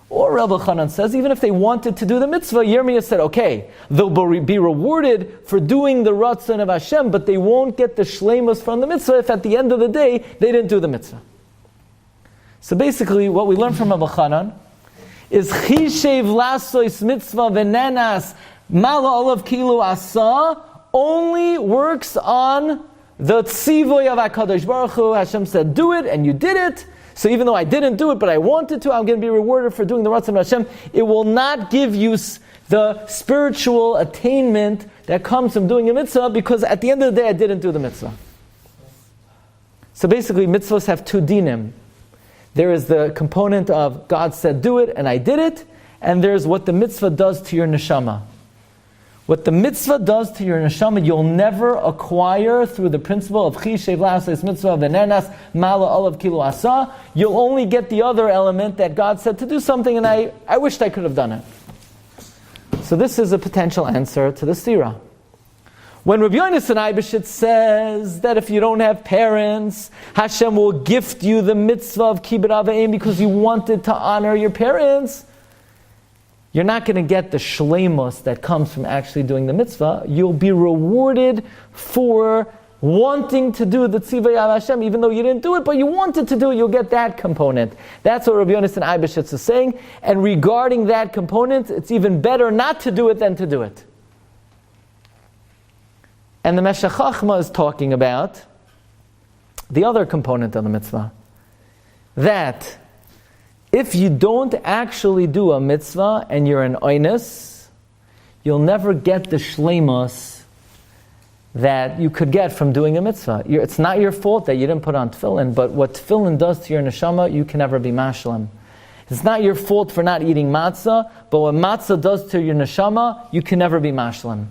Or Rabbi Chanan says, even if they wanted to do the mitzvah, Yirmiyah said, okay, they'll be rewarded for doing the ratzon of Hashem, but they won't get the shleimus from the mitzvah if at the end of the day they didn't do the mitzvah. So basically, what we learn from Rabbi Chanan is Chishev lasois mitzvah v'nenas mala olav kilu asa only works on the tzivoy of HaKadosh Baruch Hu. Hashem said, do it, and you did it. So even though I didn't do it, but I wanted to, I'm going to be rewarded for doing the Ratzon of Hashem. It will not give you the spiritual attainment that comes from doing a mitzvah, because at the end of the day, I didn't do the mitzvah. So basically, mitzvahs have two dinim. There is the component of God said do it, and I did it, and there's what the mitzvah does to your neshama. What the mitzvah does to your neshama, you'll never acquire through the principle of chi shev la'asos mitzvah v'nenas mala olav kilu asa. You'll only get the other element that God said to do something, and I wished I could have done it. So this is a potential answer to the stira. When Rabbi Yonasan Eibeshit says that if you don't have parents, Hashem will gift you the mitzvah of kibbud av v'em because you wanted to honor your parents, you're not going to get the shleimus that comes from actually doing the mitzvah. You'll be rewarded for wanting to do the tzivay av Hashem, even though you didn't do it, but you wanted to do it, you'll get that component. That's what Rabbi Yonasan Eibeshit is saying. And regarding that component, it's even better not to do it than to do it. And the Meshech Chochmah is talking about the other component of the mitzvah. That if you don't actually do a mitzvah and you're an oinus, you'll never get the shleimus that you could get from doing a mitzvah. It's not your fault that you didn't put on tefillin, but what tefillin does to your neshama, you can never be mashlim. It's not your fault for not eating matzah, but what matzah does to your neshama, you can never be mashlim.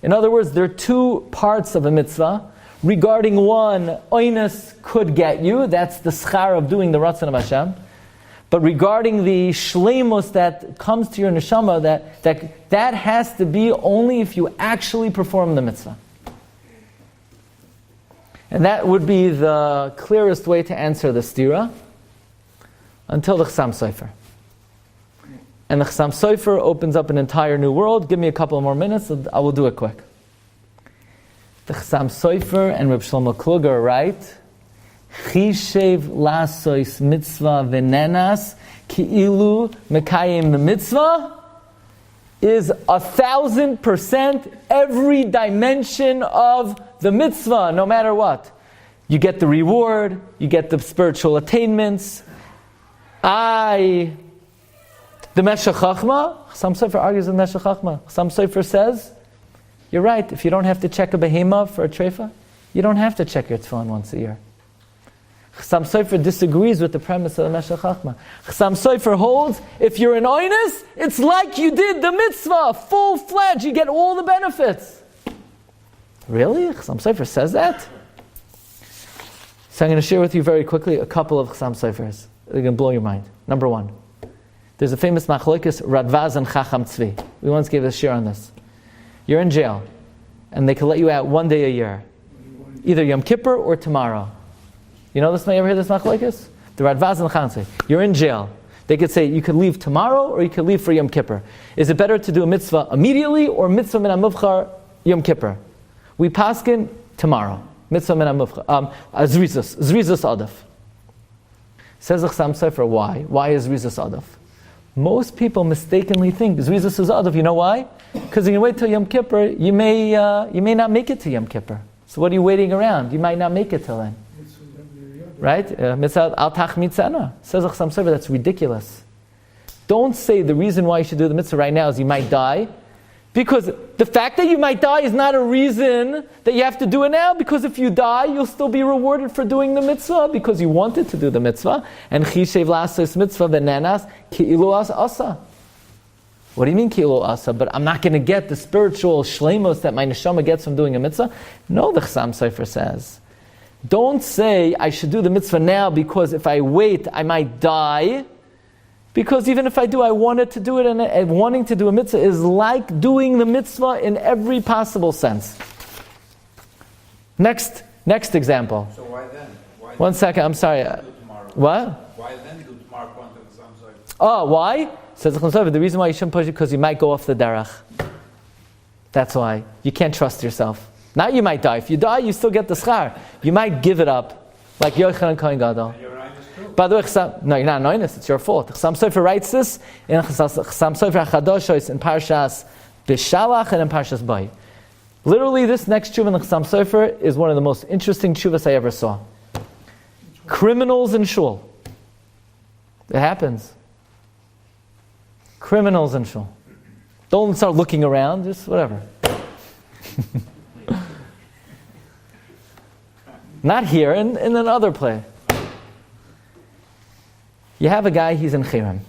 In other words, there are two parts of a mitzvah. Regarding one, oinus could get you. That's the schar of doing the ratzon of Hashem. But regarding the shleimus that comes to your neshama, that has to be only if you actually perform the mitzvah. And that would be the clearest way to answer the stira until the Chassam Sofer. And the Chassam Sofer opens up an entire new world. Give me a couple more minutes, I will do it quick. The Chassam Sofer and Reb Shlomo Kluger write, Chishev lasois mitzvah v'nenas ki'ilu mekayim the mitzvah is 1,000% every dimension of the mitzvah, no matter what. You get the reward, you get the spiritual attainments. The Meshech Chochmah, Chassam Sofer argues with Meshech Chochmah. Chassam Sofer says, you're right, if you don't have to check a behema for a treifa, you don't have to check your tefillin once a year. Chassam Sofer disagrees with the premise of the Meshech Chochmah. Chassam Sofer holds, if you're an oinus, it's like you did the mitzvah, full-fledged, you get all the benefits. Really? Chassam Sofer says that? So I'm going to share with you very quickly a couple of Chassam Sofers. They're going to blow your mind. Number one. There's a famous machlokes, Radvaz and Chacham Tzvi. We once gave a share on this. You're in jail, and they can let you out one day a year. Either Yom Kippur or tomorrow. You know this? You ever hear this machlokes? The Radvaz and Chacham Tzvi. You're in jail. They could say, you could leave tomorrow, or you could leave for Yom Kippur. Is it better to do a mitzvah immediately, or mitzvah min ha-muvchar Yom Kippur? We paskin tomorrow. Mitzvah min ha-muvchar. Zrizas adaf. Says the Chassam Sofer, why? Why is Zrizas adaf? Most people mistakenly think Zrizas is adaf. You know why? Because if you wait till Yom Kippur, you may not make it to Yom Kippur. So what are you waiting around? You might not make it till then. Right? Mitzvah al tach mitzana. Says the Chassam Sofer, that's ridiculous. Don't say the reason why you should do the mitzvah right now is you might die. Because the fact that you might die is not a reason that you have to do it now, because if you die, you'll still be rewarded for doing the mitzvah, because you wanted to do the mitzvah. And chishev lasos mitzvah v'nenas ki'ilu asa. What do you mean ki'ilu asa? But I'm not going to get the spiritual shleimus that my neshama gets from doing a mitzvah? No, the Chassam Sofer says. Don't say, I should do the mitzvah now, because if I wait, I might die. Because even if I do, I wanted to do it, and wanting to do a mitzvah is like doing the mitzvah in every possible sense. Next example. So why then? One second, I'm sorry. What? Why then do tomorrow according to the Chassam Sofer? Oh, why? Says the Chassam Sofer, the reason why you shouldn't push it because you might go off the derech. That's why. You can't trust yourself. Now you might die. If you die, you still get the schar. You might give it up. Like Yochanan Kohen Gadol. By the way, no, you're not knowing this, it's your fault. Chassam Sofer writes this in Chassam Sofer HaChadoshos in Parshas Bishalach and in Parshas Bay. Literally, this next tshuva in the Chassam Sofer is one of the most interesting tshuvas I ever saw. Criminals in shul. It happens. Criminals in shul. Don't start looking around, just whatever. Not here, in another place. You have a guy, he's in Chiurim.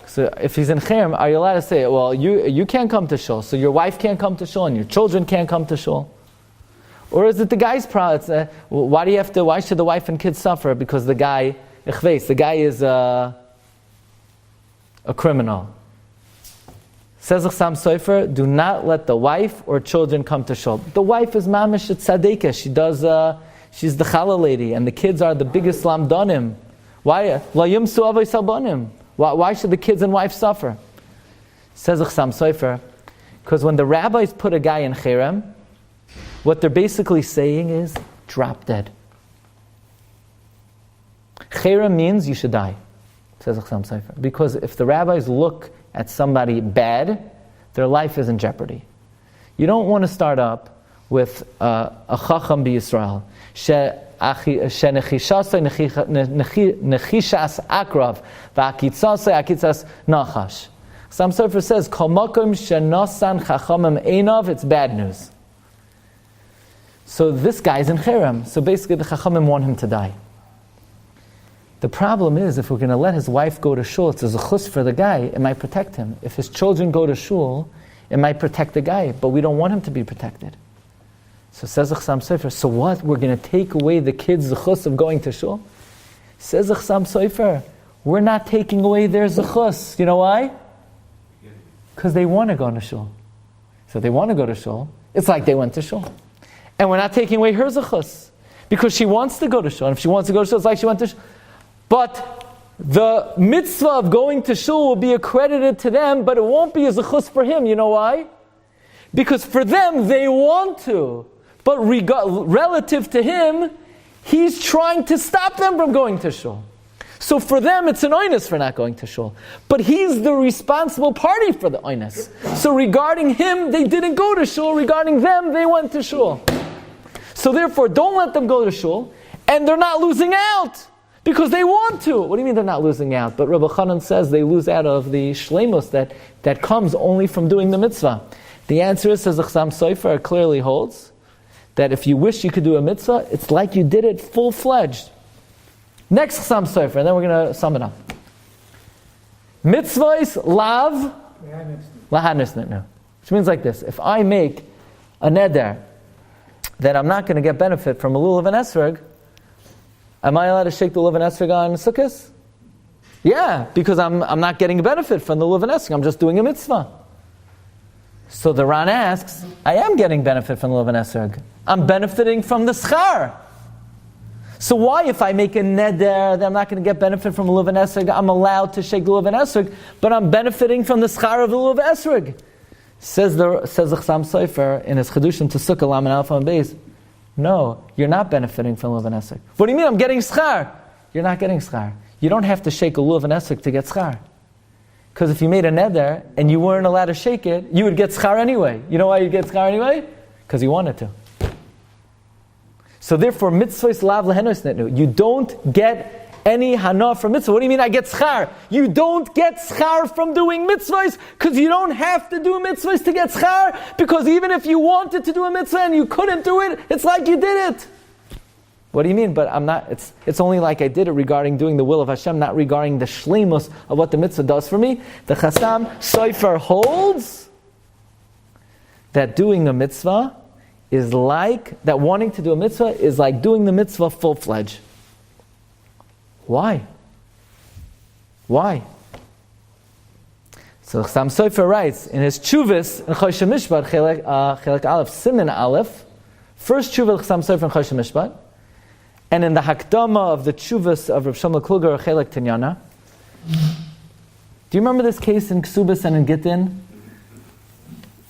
So if he's in Chiurim, are you allowed to say, well, you can't come to shul, so your wife can't come to shul, and your children can't come to shul? Or is it the guy's problem? Why should the wife and kids suffer? Because the guy is a criminal. Says Chassam Sofer, do not let the wife or children come to shul. The wife is mamish tzadika. She's the challah lady, and the kids are the biggest lamdanim. Why? Why should the kids and wife suffer? Says Chassam Sofer, because when the rabbis put a guy in Chiurim, what they're basically saying is, drop dead. Chiurim means you should die, says Chassam Sofer. Because if the rabbis look at somebody bad, their life is in jeopardy. You don't want to start up with a chacham b'Yisrael. Nechishas akrav v'akitzas nachash. Chassam Sofer says, Kol makom shenasan chachamim einav, it's bad news. So this guy's in Chiurim. So basically the chachamim want him to die. The problem is, if we're going to let his wife go to shul, it's a zechus for the guy, it might protect him. If his children go to shul, it might protect the guy, but we don't want him to be protected. So says Chassam Sofer, so what? We're going to take away the kids' zechus of going to shul? Says Chassam Sofer, we're not taking away their zechus. You know why? Because they want to go to shul. So they want to go to shul. It's like they went to shul. And we're not taking away her zechus. Because she wants to go to shul. And if she wants to go to shul, it's like she went to shul. But the mitzvah of going to shul will be accredited to them, but it won't be a zechus for him. You know why? Because for them, they want to. But relative to him, he's trying to stop them from going to shul. So for them, it's an oinus for not going to shul. But he's the responsible party for the oinus. So regarding him, they didn't go to shul. Regarding them, they went to shul. So therefore, don't let them go to shul. And they're not losing out. Because they want to. What do you mean they're not losing out? But Rabbi Chanan says they lose out of the shleimus that comes only from doing the mitzvah. The answer is, says Chassam Sofer, clearly holds, that if you wish you could do a mitzvah, it's like you did it full-fledged. Next Chassam Sofer, and then we're going to sum it up. Mitzvahs lav lahanisnitnu. Which means like this. If I make a neder that I'm not going to get benefit from a lulav and esrog, am I allowed to shake the lulav and esrog on Sukkos? Yeah, because I'm not getting a benefit from the lulav and esrog. I'm just doing a mitzvah. So the Ran asks, I am getting benefit from the lulav and esrog. I'm benefiting from the schar. So why, if I make a neder that I'm not going to get benefit from the lulav and esrog, I'm allowed to shake the lulav and esrog, but I'm benefiting from the schar of the lulav and esrog? Says the Chassam Sofer in his Chedushim to Sukkah Lam and Alpha and Beis, no, you're not benefiting from lulav and esrog. What do you mean? I'm getting schar. You're not getting schar. You don't have to shake a lulav and esrog to get schar. Because if you made a neder and you weren't allowed to shake it, you would get schar anyway. You know why you get schar anyway? Because you wanted to. So therefore, mitzvahs lav lehenos netnu. You don't get any hana from mitzvah. What do you mean I get schar? You don't get schar from doing mitzvahs because you don't have to do mitzvahs to get schar, because even if you wanted to do a mitzvah and you couldn't do it, it's like you did it. What do you mean? But I'm not, it's only like I did it regarding doing the will of Hashem, not regarding the shleimus of what the mitzvah does for me. The Chassam Sofer holds that doing a mitzvah is like, that wanting to do a mitzvah is like doing the mitzvah full-fledged. Why? Why? So Chassam Sofer writes in his Tshuvas in Chosh Mishpat, Chelek Aleph, Siman Aleph, first Tshuva Chassam Sofer in Chosh Mishpat, and in the Hakdama of the Tshuvas of Rav Shlomo Kluger, Chelek Tinyana. Do you remember this case in Ksubas and in Gittin?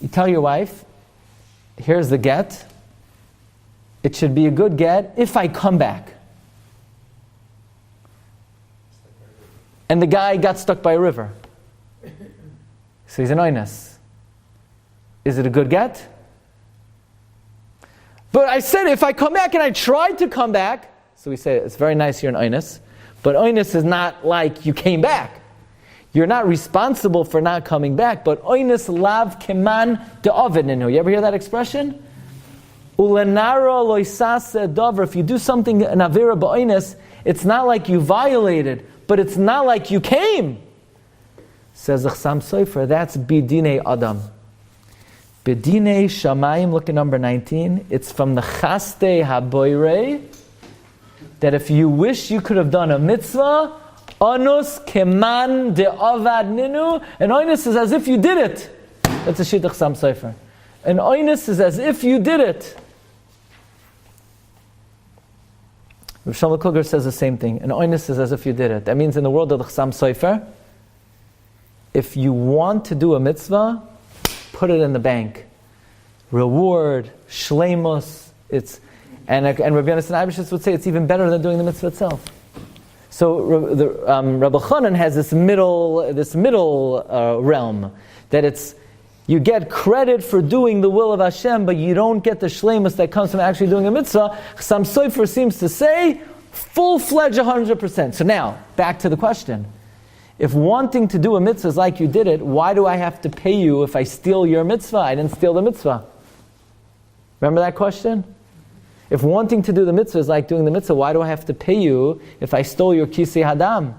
You tell your wife, here's the get. It should be a good get if I come back. And the guy got stuck by a river. So he's an oinus. Is it a good get? But I said if I come back, and I tried to come back, so we say it's very nice you're an oinus, but oinus is not like you came back. You're not responsible for not coming back, but oinus lav keman de ovid ninu. You ever hear that expression? Ulenara loisase davar. If you do something an avera ba'oines, it's not like you violated, but it's not like you came. Says the Chassam Sofer, that's bidinei adam. Bidinei shamayim, look at number 19. It's from the chaste haboirei, that if you wish you could have done a mitzvah, Onus keman de avad ninu. An oinus is as if you did it. That's a shidduch Chassam Sofer. An oinus is as if you did it. Rav Shlomo Kluger says the same thing. An oinus is as if you did it. That means in the world of the Chassam Sofer, if you want to do a mitzvah, put it in the bank. Reward, shleimus. And Rabbi Glatstein would say it's even better than doing the mitzvah itself. So Rabbi Chanan has this middle realm, that it's you get credit for doing the will of Hashem, but you don't get the shleimus that comes from actually doing a mitzvah. Chassam Sofer seems to say full-fledged 100%. So now, back to the question. If wanting to do a mitzvah is like you did it, why do I have to pay you if I steal your mitzvah? I didn't steal the mitzvah. Remember that question? If wanting to do the mitzvah is like doing the mitzvah, why do I have to pay you if I stole your kisei hadam?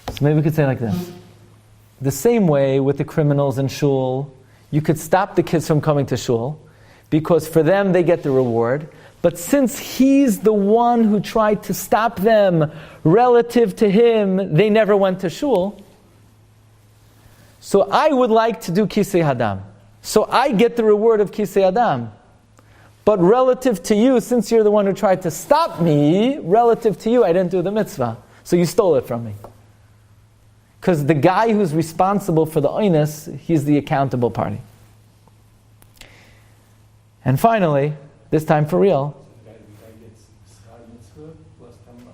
So maybe we could say it like this. The same way with the criminals in shul, you could stop the kids from coming to shul, because for them they get the reward. But since he's the one who tried to stop them, relative to him, they never went to shul. So I would like to do kisei hadam. So I get the reward of kisei hadam. But relative to you, since you're the one who tried to stop me, relative to you, I didn't do the mitzvah. So you stole it from me. Because the guy who's responsible for the oinus, he's the accountable party. And finally, this time for real.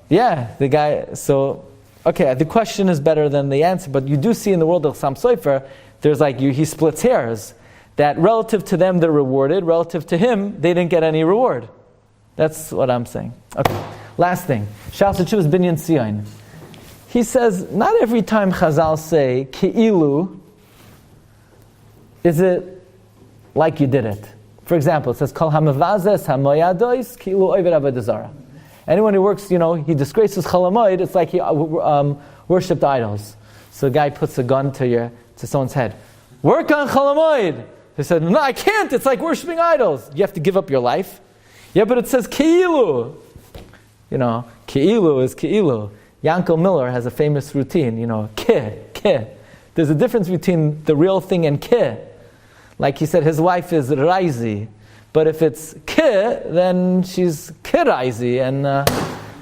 Yeah, the guy, so, okay, the question is better than the answer, but you do see in the world of Chassam Sofer, there's he splits hairs. That relative to them, they're rewarded. Relative to him, they didn't get any reward. That's what I'm saying. Okay, last thing. Shas Chuvas Binyan Tzion. He says, not every time Chazal say, Ki'ilu, is it like you did it. For example, it says, Kol hamavazes hamoyadois ki'ilu oived avodah zarah. Anyone who works, he disgraces Chalamoid, it's like he worshipped idols. So a guy puts a gun to someone's head. Work on Chalamoid! He said, no, I can't, it's like worshipping idols. You have to give up your life. Yeah, but it says Ki'ilu. Ki'ilu is Ki'ilu. Yankel Miller has a famous routine, Ki. There's a difference between the real thing and Ki. Like he said, his wife is Raizi. But if it's Ki, then she's Kiraizi. And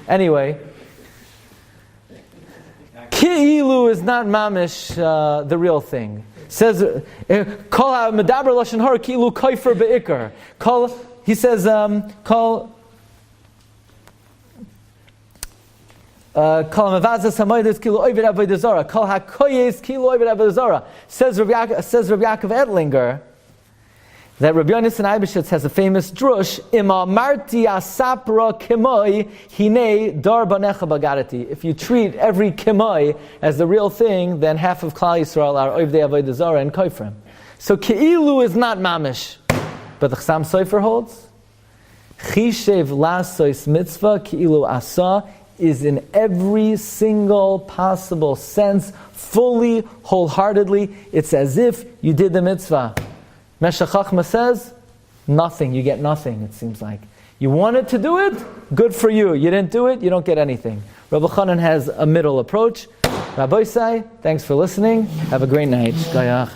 anyway, Ki'ilu is not mamish, the real thing. Says, Kol ha-medaber lashon hara ki'ilu koifer be'ikar. He says, Kol ha-mavazas ha-moedes ki'ilu oived avodah zarah. Kol ha-koyes ki'ilu oived avodah zarah. Says Rabbi Yaakov Edlinger, that Rabbi Yonasan Eibeshitz has a famous drush, Ima marti asapra kimoi hine dar banecha bagadati. If you treat every kimoi as the real thing, then half of Klal Yisrael are oivdei avodah zarah and koifrim. So ki'ilu is not mamish, but the Chassam Sofer holds chishev lasois mitzvah ki'ilu asa is in every single possible sense, fully, wholeheartedly. It's as if you did the mitzvah. Meshech Chochmah says, nothing. You get nothing, it seems like. You wanted to do it? Good for you. You didn't do it? You don't get anything. Rabbi Chanan has a middle approach. Rabbi Isai, thanks for listening. Have a great night. Shkayach.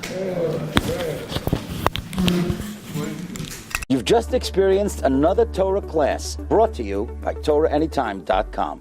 You've just experienced another Torah class brought to you by TorahAnytime.com.